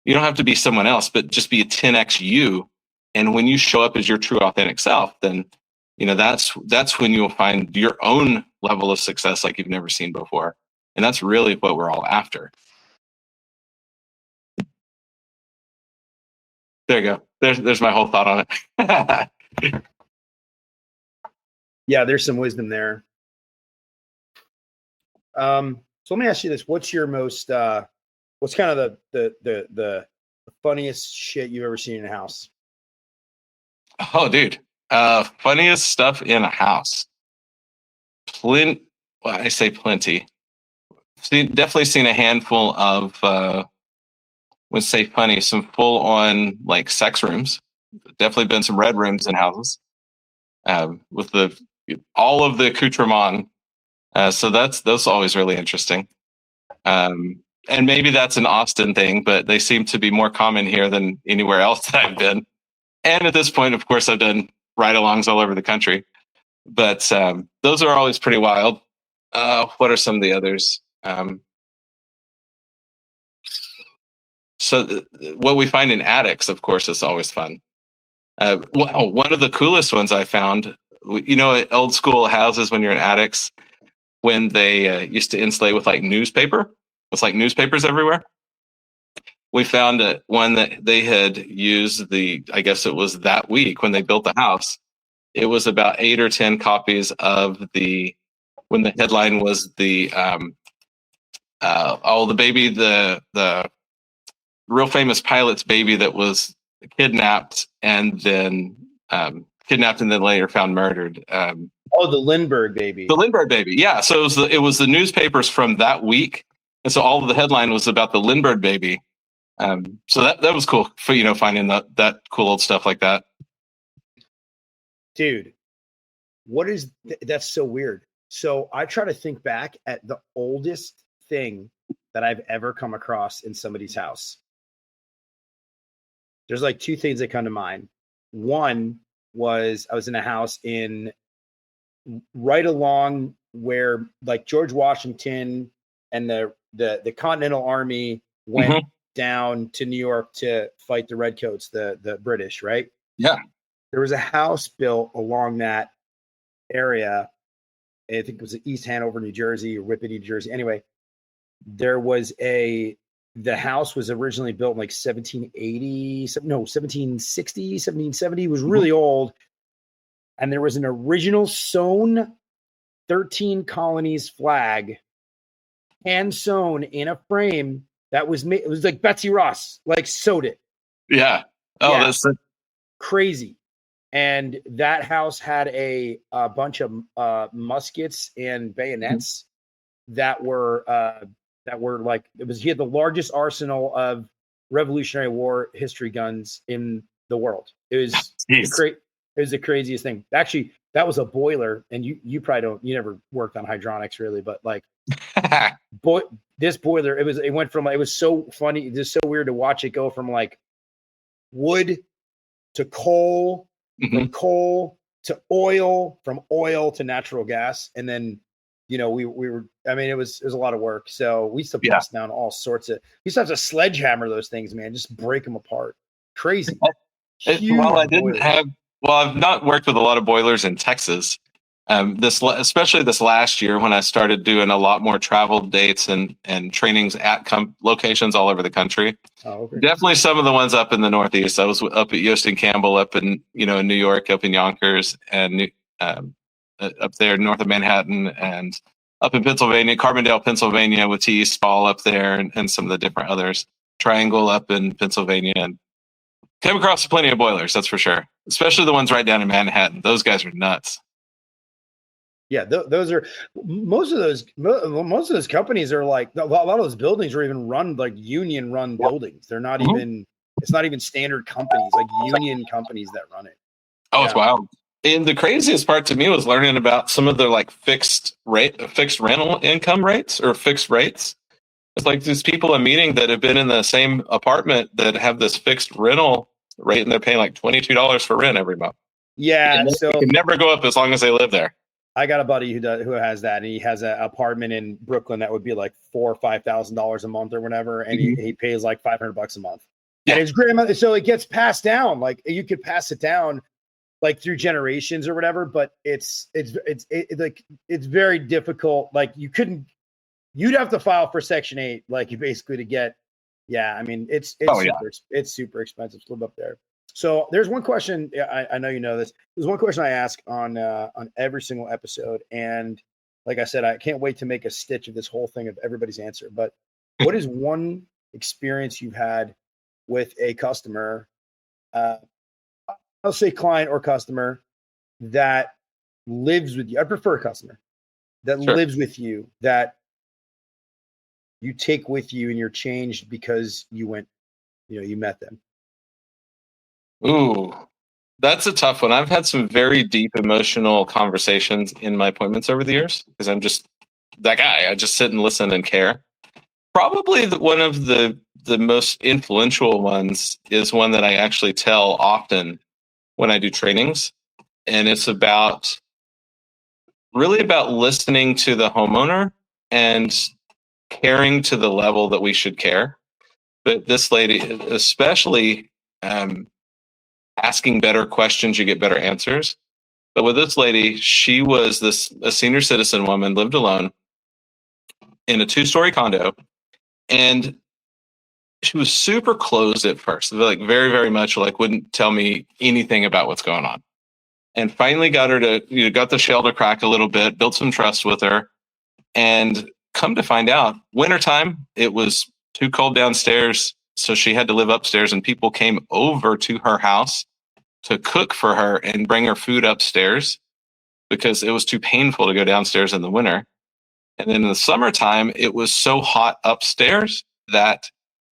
You don't have to be someone else, but just be a 10x you. And when you show up as your true authentic self, then, you know, that's when you'll find your own level of success like you've never seen before. And that's really what we're all after. There you go. There's my whole thought on it. Yeah, there's some wisdom there. So let me ask you this: what's your most what's kind of the funniest shit you've ever seen in a house? Oh, dude. Funniest stuff in a house. Well, I say plenty. Definitely seen a handful of would say funny, some full on like sex rooms. Definitely been some red rooms in houses. With all of the accoutrement. So that's always really interesting. And maybe that's an Austin thing, but they seem to be more common here than anywhere else that I've been. And at this point, of course, I've done ride-alongs all over the country. But those are always pretty wild. What are some of the others? So what we find in attics, of course, is always fun. One of the coolest ones I found, you know, old school houses when you're in attics, when they used to insulate with like newspaper. It's like newspapers everywhere. We found one that they had used I guess it was that week when they built the house. It was about 8 or 10 copies of when the headline was the baby, the real famous pilot's baby that was kidnapped and then later found murdered. The Lindberg baby. The Lindberg baby, yeah. So it was the newspapers from that week, and so all of the headline was about the Lindberg baby. So that was cool for, you know, finding that cool old stuff like that. Dude, that's so weird. So I try to think back at the oldest thing that I've ever come across in somebody's house. There's like two things that come to mind. One was I was in a house in right along where like George Washington and the Continental Army went down to New York to fight the Redcoats, the British, right? Yeah. There was a house built along that area. I think it was East Hanover, New Jersey, or Whippany, New Jersey. Anyway, the house was originally built in like 1780, 1760, 1770. It was really old. And there was an original sewn 13 colonies flag, hand sewn in a frame that was made. It was like Betsy Ross, like sewed it. Yeah. Oh, yeah. That's crazy. And that house had a bunch of muskets and bayonets that were like he had the largest arsenal of Revolutionary War history guns in the world. It was it was the craziest thing. Actually, that was a boiler, and you probably you never worked on hydronics really, but like this boiler, it went from, it was so funny, just so weird to watch it go from like wood to coal, from coal to oil, from oil to natural gas. And then, we were, I mean, it was a lot of work. So we used to bust down all sorts of, we used to have to sledgehammer those things, man, just break them apart. Crazy. I've not worked with a lot of boilers in Texas. Especially this last year when I started doing a lot more travel dates and trainings at locations all over the country. Oh, okay. Definitely some of the ones up in the Northeast. I was up at Yost and Campbell up in New York, up in Yonkers, and up there north of Manhattan, and up in Pennsylvania, Carbondale, Pennsylvania, with T. Spall up there, and some of the different others. Triangle up in Pennsylvania, and came across plenty of boilers, that's for sure. Especially the ones right down in Manhattan. Those guys are nuts. Yeah, those are most of those companies are like, a lot of those buildings are even run like union run buildings. They're not even, it's not even standard companies, like union companies that run it. Oh, it's wild. And the craziest part to me was learning about some of the like fixed rental income rates or fixed rates. It's like these people I'm meeting that have been in the same apartment that have this fixed rental rate, and they're paying like $22 for rent every month. Yeah, so it can never go up as long as they live there. I got a buddy who has that, and he has an apartment in Brooklyn that would be like $4,000 or $5,000 a month or whatever, and he pays like $500 a month. Yeah. And his grandmother, so it gets passed down. Like you could pass it down, like through generations or whatever, but it's very difficult. Like you'd have to file for Section 8, like you basically to get. Yeah, I mean it's super expensive to live up there. So there's one question, I know you know this. There's one question I ask on every single episode, and like I said, I can't wait to make a stitch of this whole thing of everybody's answer. But what is one experience you've had with a customer, I'll say client or customer, that lives with you? I prefer a customer that lives with you, that you take with you, and you're changed because you met them. Ooh, that's a tough one. I've had some very deep emotional conversations in my appointments over the years because I'm just that guy. I just sit and listen and care. Probably one of the most influential ones is one that I actually tell often when I do trainings. And it's really about listening to the homeowner and caring to the level that we should care. But this lady, especially, asking better questions, you get better answers. But with this lady, she was a senior citizen woman, lived alone in a 2-story condo, and she was super closed at first, like very, very much like wouldn't tell me anything about what's going on. And finally got her to, got the shell to crack a little bit, built some trust with her, and come to find out, wintertime, it was too cold downstairs, so she had to live upstairs, and people came over to her house to cook for her and bring her food upstairs because it was too painful to go downstairs in the winter. And then in the summertime, it was so hot upstairs that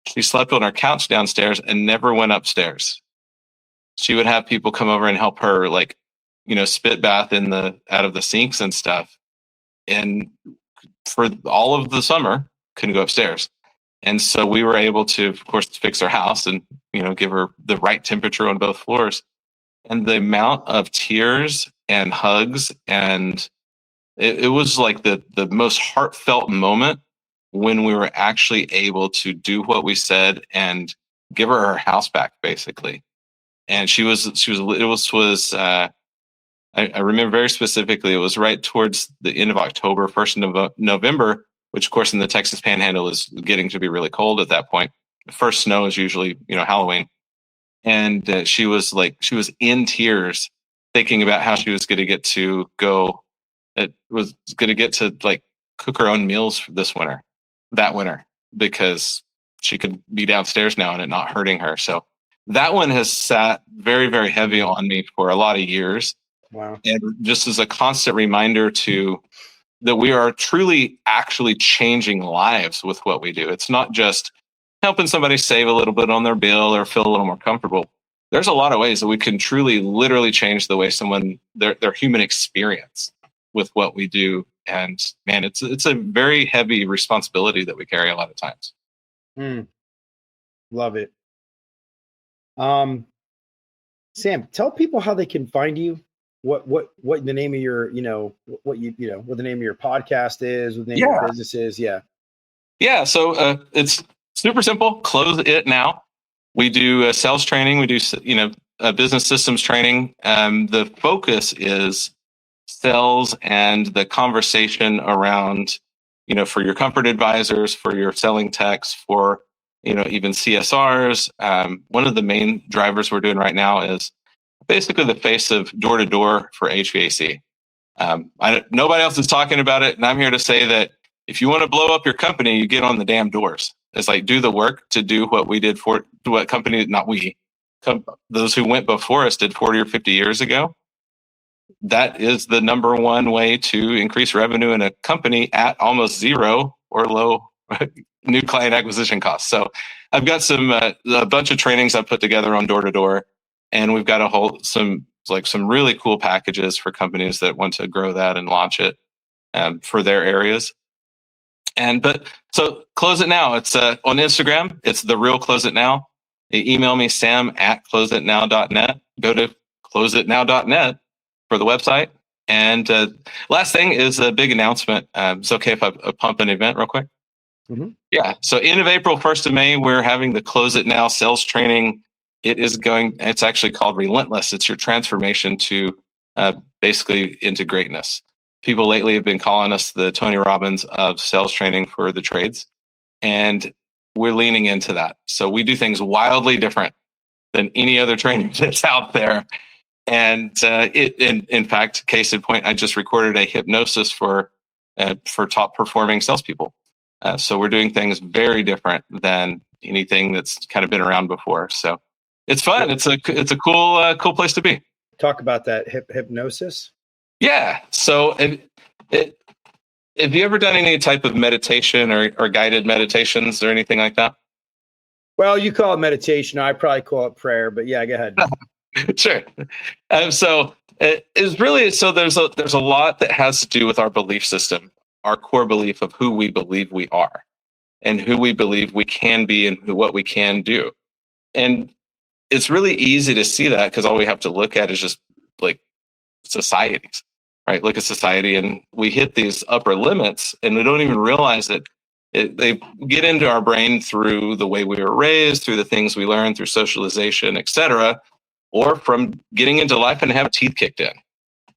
she slept on her couch downstairs and never went upstairs. She would have people come over and help her, like, spit bath out of the sinks and stuff. and for all of the summer couldn't go upstairs. And so we were able to, of course, fix her house and, give her the right temperature on both floors. And the amount of tears and hugs, and it was like the most heartfelt moment when we were actually able to do what we said and give her house back, basically. And I remember very specifically, it was right towards the end of October, 1st of November, which of course in the Texas Panhandle is getting to be really cold at that point. The first snow is usually, Halloween. And she was in tears thinking about how she was going to get to go. It was going to get to cook her own meals that winter, because she could be downstairs now and it not hurting her. So that one has sat very, very heavy on me for a lot of years. Wow. And just as a constant reminder that we are truly actually changing lives with what we do. It's not just helping somebody save a little bit on their bill or feel a little more comfortable. There's a lot of ways that we can truly, literally change the way their human experience with what we do. And man, it's a very heavy responsibility that we carry a lot of times. Love it. Sam, tell people how they can find you. What the name of your, what the name of your podcast is, what the name of your business is. Yeah. Yeah. So it's super simple. Close It Now. We do sales training. We do, business systems training. The focus is sales and the conversation around, for your comfort advisors, for your selling techs, for, even CSRs. One of the main drivers we're doing right now is basically the face of door to door for HVAC. Nobody else is talking about it. And I'm here to say that if you want to blow up your company, you get on the damn doors. It's do the work to do what we did those who went before us did 40 or 50 years ago. That is the number one way to increase revenue in a company at almost zero or low new client acquisition costs. So I've got a bunch of trainings I've put together on door to door, and we've got some really cool packages for companies that want to grow that and launch it for their areas. So Close It Now. It's on Instagram. It's The Real Close It Now. You email me, sam@closeitnow.net. Go to closeitnow.net for the website. And last thing is a big announcement. It's okay if I pump an event real quick? Mm-hmm. Yeah. So end of April, 1st of May, we're having the Close It Now sales training. It's actually called Relentless. It's your transformation to basically into greatness. People lately have been calling us the Tony Robbins of sales training for the trades. And we're leaning into that. So we do things wildly different than any other training that's out there. And in fact, case in point, I just recorded a hypnosis for top performing salespeople. So we're doing things very different than anything that's kind of been around before. So it's fun. It's a cool place to be. Talk about that hypnosis. Yeah. So have you ever done any type of meditation or guided meditations or anything like that? Well, you call it meditation. I probably call it prayer, but yeah, go ahead. Sure. So it's really, there's a lot that has to do with our belief system, our core belief of who we believe we are and who we believe we can be and what we can do. And it's really easy to see that because all we have to look at is just societies, right? Look at society and we hit these upper limits and we don't even realize that they get into our brain through the way we were raised, through the things we learn, through socialization, etc., or from getting into life and have teeth kicked in,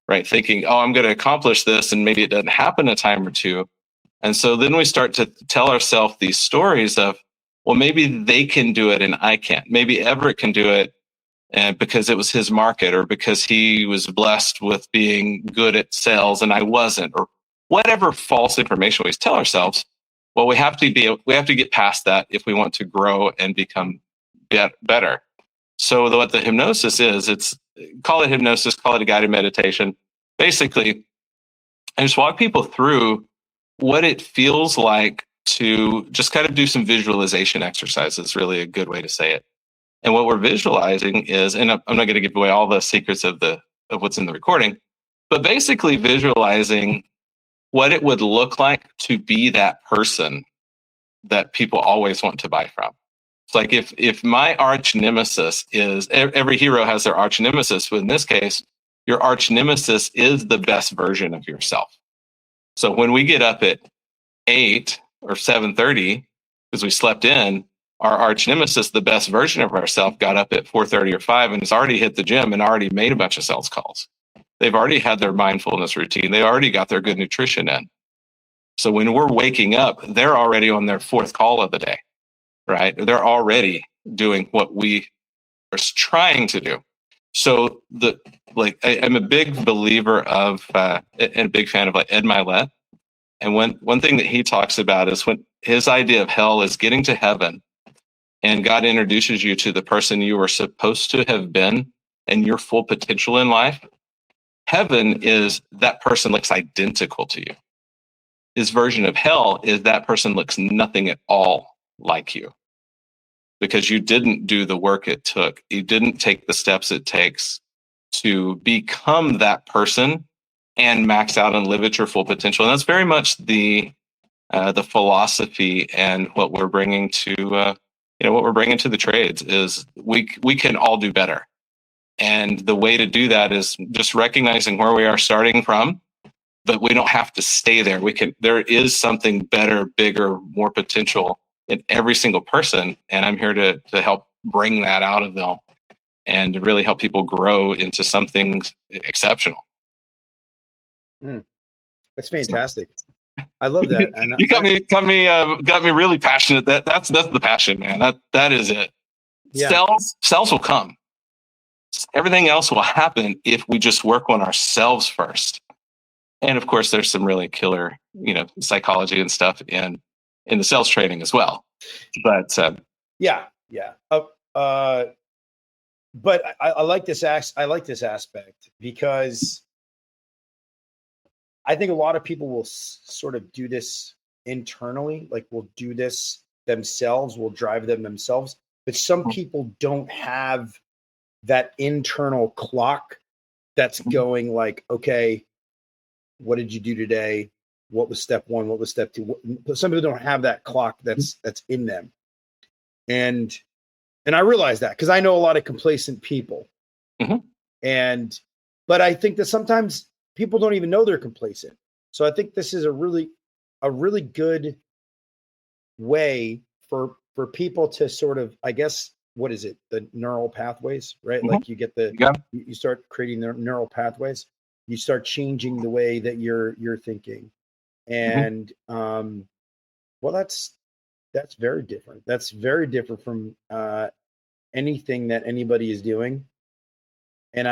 right? Thinking, oh, I'm going to accomplish this, and maybe it doesn't happen a time or two. And so then we start to tell ourselves these stories of, well, maybe they can do it and I can't. Maybe Everett can do it because it was his market, or because he was blessed with being good at sales and I wasn't, or whatever false information we tell ourselves. Well, we have to get past that if we want to grow and become better. So what the hypnosis is, call it hypnosis, call it a guided meditation. Basically, I just walk people through what it feels like to just kind of do some visualization exercises. Really a good way to say it. And what we're visualizing is, and I'm not going to give away all the secrets of what's in the recording, but basically visualizing what it would look like to be that person that people always want to buy from. It's like if my arch nemesis is, every hero has their arch nemesis, but in this case, your arch nemesis is the best version of yourself. So when we get up at 8 or 7:30 because we slept in, our arch nemesis, the best version of ourselves, got up at 4:30 or 5 and has already hit the gym and already made a bunch of sales calls. They've already had their mindfulness routine. They already got their good nutrition in. So when we're waking up, they're already on their 4th call of the day, right? They're already doing what we are trying to do. So I'm a big believer of and a big fan of like Ed Milet. And one thing that he talks about is when his idea of hell is getting to heaven and God introduces you to the person you were supposed to have been and your full potential in life. Heaven is that person looks identical to you. His version of hell is that person looks nothing at all like you because you didn't do the work it took. You didn't take the steps it takes to become that person and max out and live at your full potential. And that's very much the philosophy and what we're bringing to what we're bringing to the trades is we can all do better. And the way to do that is just recognizing where we are starting from, but we don't have to stay there. There is something better, bigger, more potential in every single person. And I'm here to help bring that out of them and to really help people grow into something exceptional. That's fantastic. I love that. And you got me really passionate. That's the passion, man. That is it. Yeah. Sales will come. Everything else will happen if we just work on ourselves first. And of course, there's some really killer, psychology and stuff in the sales training as well. But yeah. But I like this aspect because I think a lot of people will sort of do this internally, like will do this themselves, will drive them themselves. But some people don't have that internal clock that's going like, okay, what did you do today? What was step 1? What was step 2? Some people don't have that clock that's in them. And I realize that because I know a lot of complacent people. Mm-hmm. But I think that sometimes people don't even know they're complacent. So I think this is a really good way for people to sort of, I guess, what is it? The neural pathways, right? Mm-hmm. Like you get you start creating the neural pathways. You start changing the way that you're thinking. And, well, that's very different. That's very different from anything that anybody is doing. And,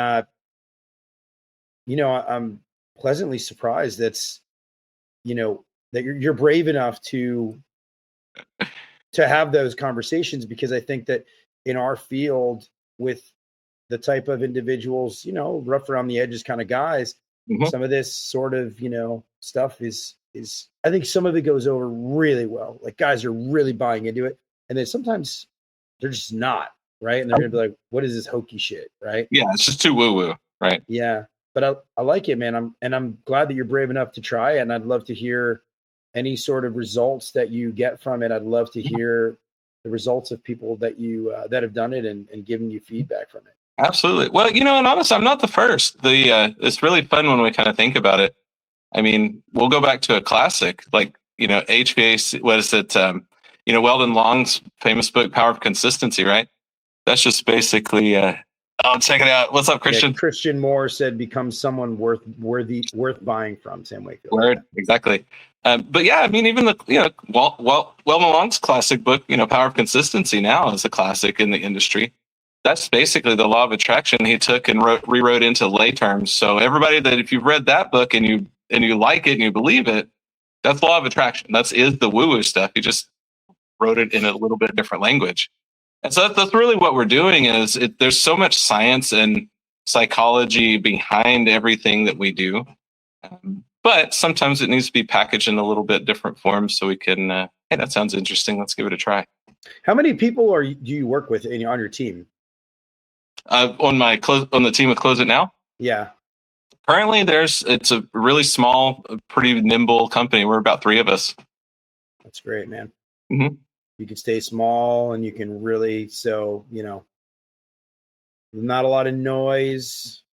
I'm pleasantly surprised that you're brave enough to have those conversations, because I think that in our field with the type of individuals, rough around the edges kind of guys, some of this sort of, stuff is I think some of it goes over really well. Like guys are really buying into it. And then sometimes they're just not, right? And they're going to be like, what is this hokey shit, right? Yeah, it's just too woo-woo, right? Yeah. But I like it, man. I'm glad that you're brave enough to try, and I'd love to hear any sort of results that you get from it. I'd love to hear the results of people that you that have done it and given you feedback from it. Absolutely. Well, and honestly, I'm not the first. It's really fun when we kind of think about it. I mean, we'll go back to a classic, like, HVAC, what is it? Weldon Long's famous book, Power of Consistency, right? That's just basically, check it out. What's up, Christian? Yeah, Christian Moore said, become someone worth buying from, Sam Wakefield. Word, exactly. But yeah, I mean, even Weldon Long's classic book, Power of Consistency, now is a classic in the industry. That's basically the law of attraction he took and rewrote into lay terms. So everybody that, if you've read that book and you like it and you believe it, that's law of attraction. Is the woo-woo stuff. He just wrote it in a little bit different language. And so that's really what we're doing is there's so much science and psychology behind everything that we do. But sometimes it needs to be packaged in a little bit different form so we can, hey, that sounds interesting. Let's give it a try. How many people do you work with on your team? On the team with Close It Now? Yeah. Currently, it's a really small, pretty nimble company. We're about 3 of us. That's great, man. Mm-hmm. You can stay small and you can really, not a lot of noise.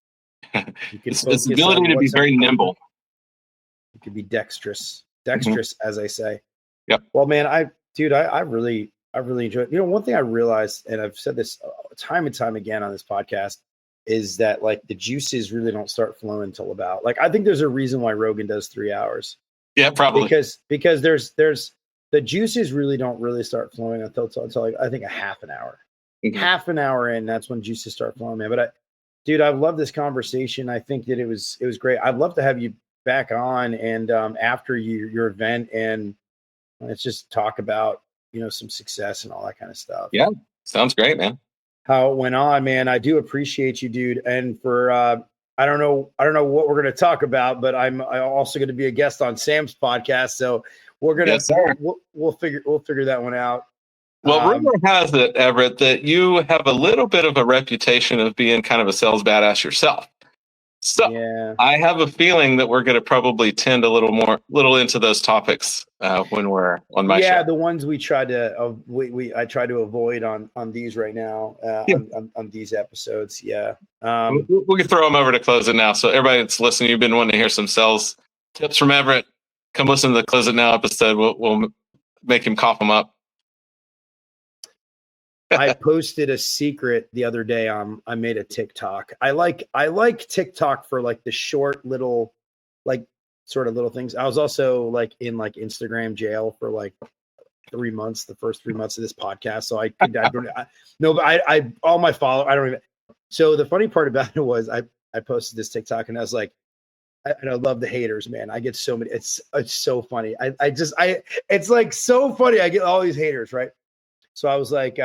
You can focus It's ability on to be what's very important. nimble. You can be dexterous, as I say. Yep. Well, man, I really enjoyed it. One thing I realized, and I've said this time and time again on this podcast, is that like the juices really don't start flowing until about, like, I think there's a reason why Rogan does 3 hours. Yeah, probably. Because there's the juices really don't really start flowing until like, I think a half an hour. Mm-hmm. Half an hour in, that's when juices start flowing, man. But I've loved this conversation. I think that it was great. I'd love to have you back on and after your event, and let's just talk about some success and all that kind of stuff. Yeah, sounds great, man. How it went on, man. I do appreciate you, dude. And for I don't know what we're going to talk about, but I'm also going to be a guest on Sam's podcast, so we're gonna we'll figure that one out. Well, rumor has it, Everett, that you have a little bit of a reputation of being kind of a sales badass yourself. So yeah. I have a feeling that we're going to probably tend a little into those topics when we're on my show. Yeah, the ones we tried to I try to avoid on these right now on these episodes. Yeah, we can throw them over to Close It Now. So everybody that's listening, you've been wanting to hear some sales tips from Everett. Come listen to the Close It Now episode. We'll make him cough them up. I posted a secret the other day. I made a TikTok. I like TikTok for like the short little, like sort of little things. I was also like in like Instagram jail for like 3 months, the first 3 months of this podcast. So all my followers, I don't even. So the funny part about it was I posted this TikTok and I was like, and I love the haters, man. I get so many. It's so funny. It's like so funny. I get all these haters, right? So I was like,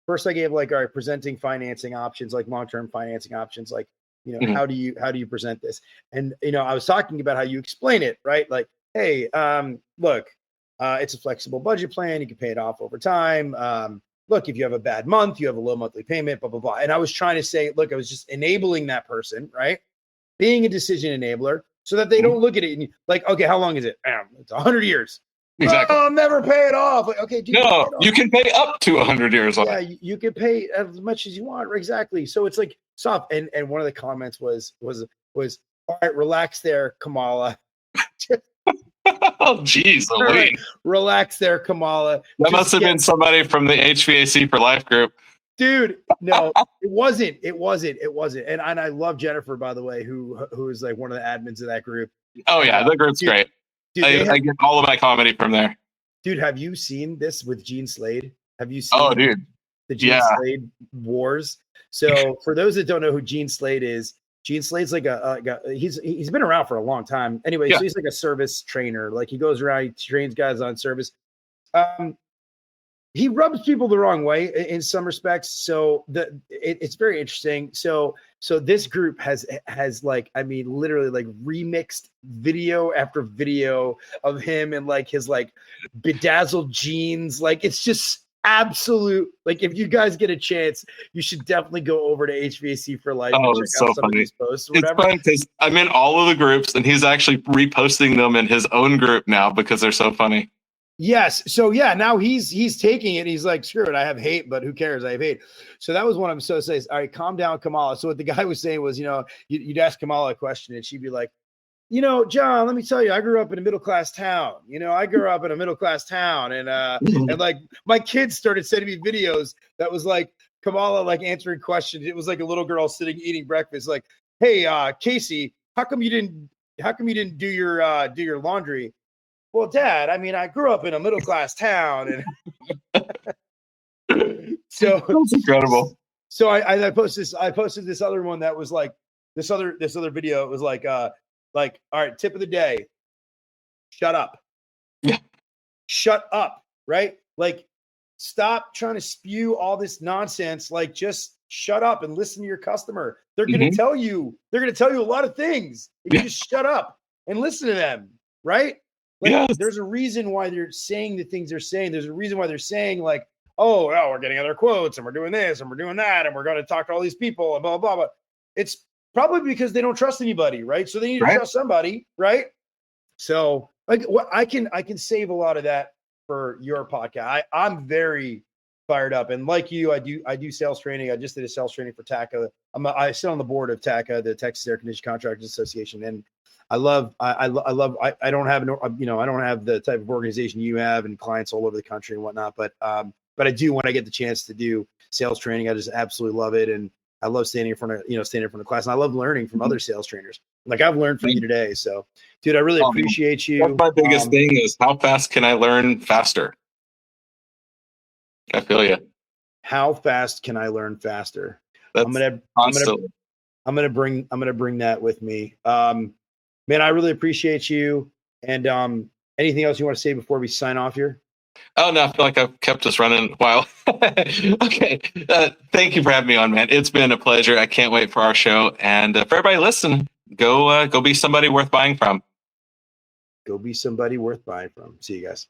first I gave like, all right, presenting financing options, like long-term financing options, like, mm-hmm. how do you present this? And, I was talking about how you explain it, right? Like, hey, look, it's a flexible budget plan. You can pay it off over time. Look, if you have a bad month, you have a low monthly payment, blah, blah, blah. And I was trying to say, look, I was just enabling that person, right? Being a decision enabler so that they don't look at it and like, okay, how long is it? It's 100 years. Exactly. Oh, I'll never pay it off. Like, okay, dude. No, you can pay up to 100 years on it. Yeah, you can pay as much as you want. Exactly. So it's like soft. And one of the comments was, all right, relax there, Kamala. Oh, geez. Right, relax there, Kamala. That must have been somebody from the HVAC for Life group. Dude, no, it wasn't. And I love Jennifer, by the way, who is like one of the admins of that group. Oh, yeah, the group's great. Dude, I get all of my comedy from there. Dude, have you seen this with Gene Slade? Have you seen the Gene Slade wars? So for those that don't know who Gene Slade is, Gene Slade's like he's been around for a long time. Anyway, so he's like a service trainer. Like he goes around, he trains guys on service. He rubs people the wrong way in some respects. So it's very interesting. So this group has like, I mean, literally like remixed video after video of him and like his like bedazzled jeans. Like it's just absolute. Like if you guys get a chance, you should definitely go over to HVAC for Life. Oh, it's so funny. It's funny because I'm in all of the groups and he's actually reposting them in his own group now because they're so funny. Yes. So yeah, now he's taking it. He's like, screw it. I have hate, but who cares? I have hate. So that was one of them. So it says, all right, calm down, Kamala. So what the guy was saying was, you'd ask Kamala a question and she'd be like, John, let me tell you, I grew up in a middle-class town. And and like my kids started sending me videos that was like Kamala like answering questions. It was like a little girl sitting eating breakfast, like, hey, Casey, how come you didn't do your laundry? Well, Dad, I mean, I grew up in a middle-class town, and so that's incredible. So I posted this other one that was like this other video. It was like, all right, tip of the day, shut up. Yeah. Shut up, right? Like, stop trying to spew all this nonsense. Like, just shut up and listen to your customer. They're going to tell you a lot of things. If you just shut up and listen to them, right? Like, there's a reason why they're saying the things they're saying. There's a reason why they're saying like, oh, we're getting other quotes and we're doing this and we're doing that and we're going to talk to all these people and blah, blah, blah. It's Probably because they don't trust anybody, right? So they need to Right. trust somebody, right? So like what I can save a lot of that for your podcast. I'm very fired up, and like you, I do sales training. I just did a sales training for TACA. I sit on the board of TACA, the Texas Air Conditioning Contractors Association, and I love I don't have I don't have the type of organization you have and clients all over the country and whatnot, but I do when I get the chance to do sales training. I just absolutely love it, and I love standing in front of class, and I love learning from other sales trainers. Like I've learned from you today, so dude, I really appreciate you. That's my biggest thing is how fast can I learn faster? I feel you. How fast can I learn faster? That's I'm gonna bring that with me. Man, I really appreciate you. And anything else you want to say before we sign off here? Oh no, I feel like I've kept us running a while. Okay. Thank you for having me on, man. It's been a pleasure. I can't wait for our show. And for everybody listening, go be somebody worth buying from. Go be somebody worth buying from. See you guys.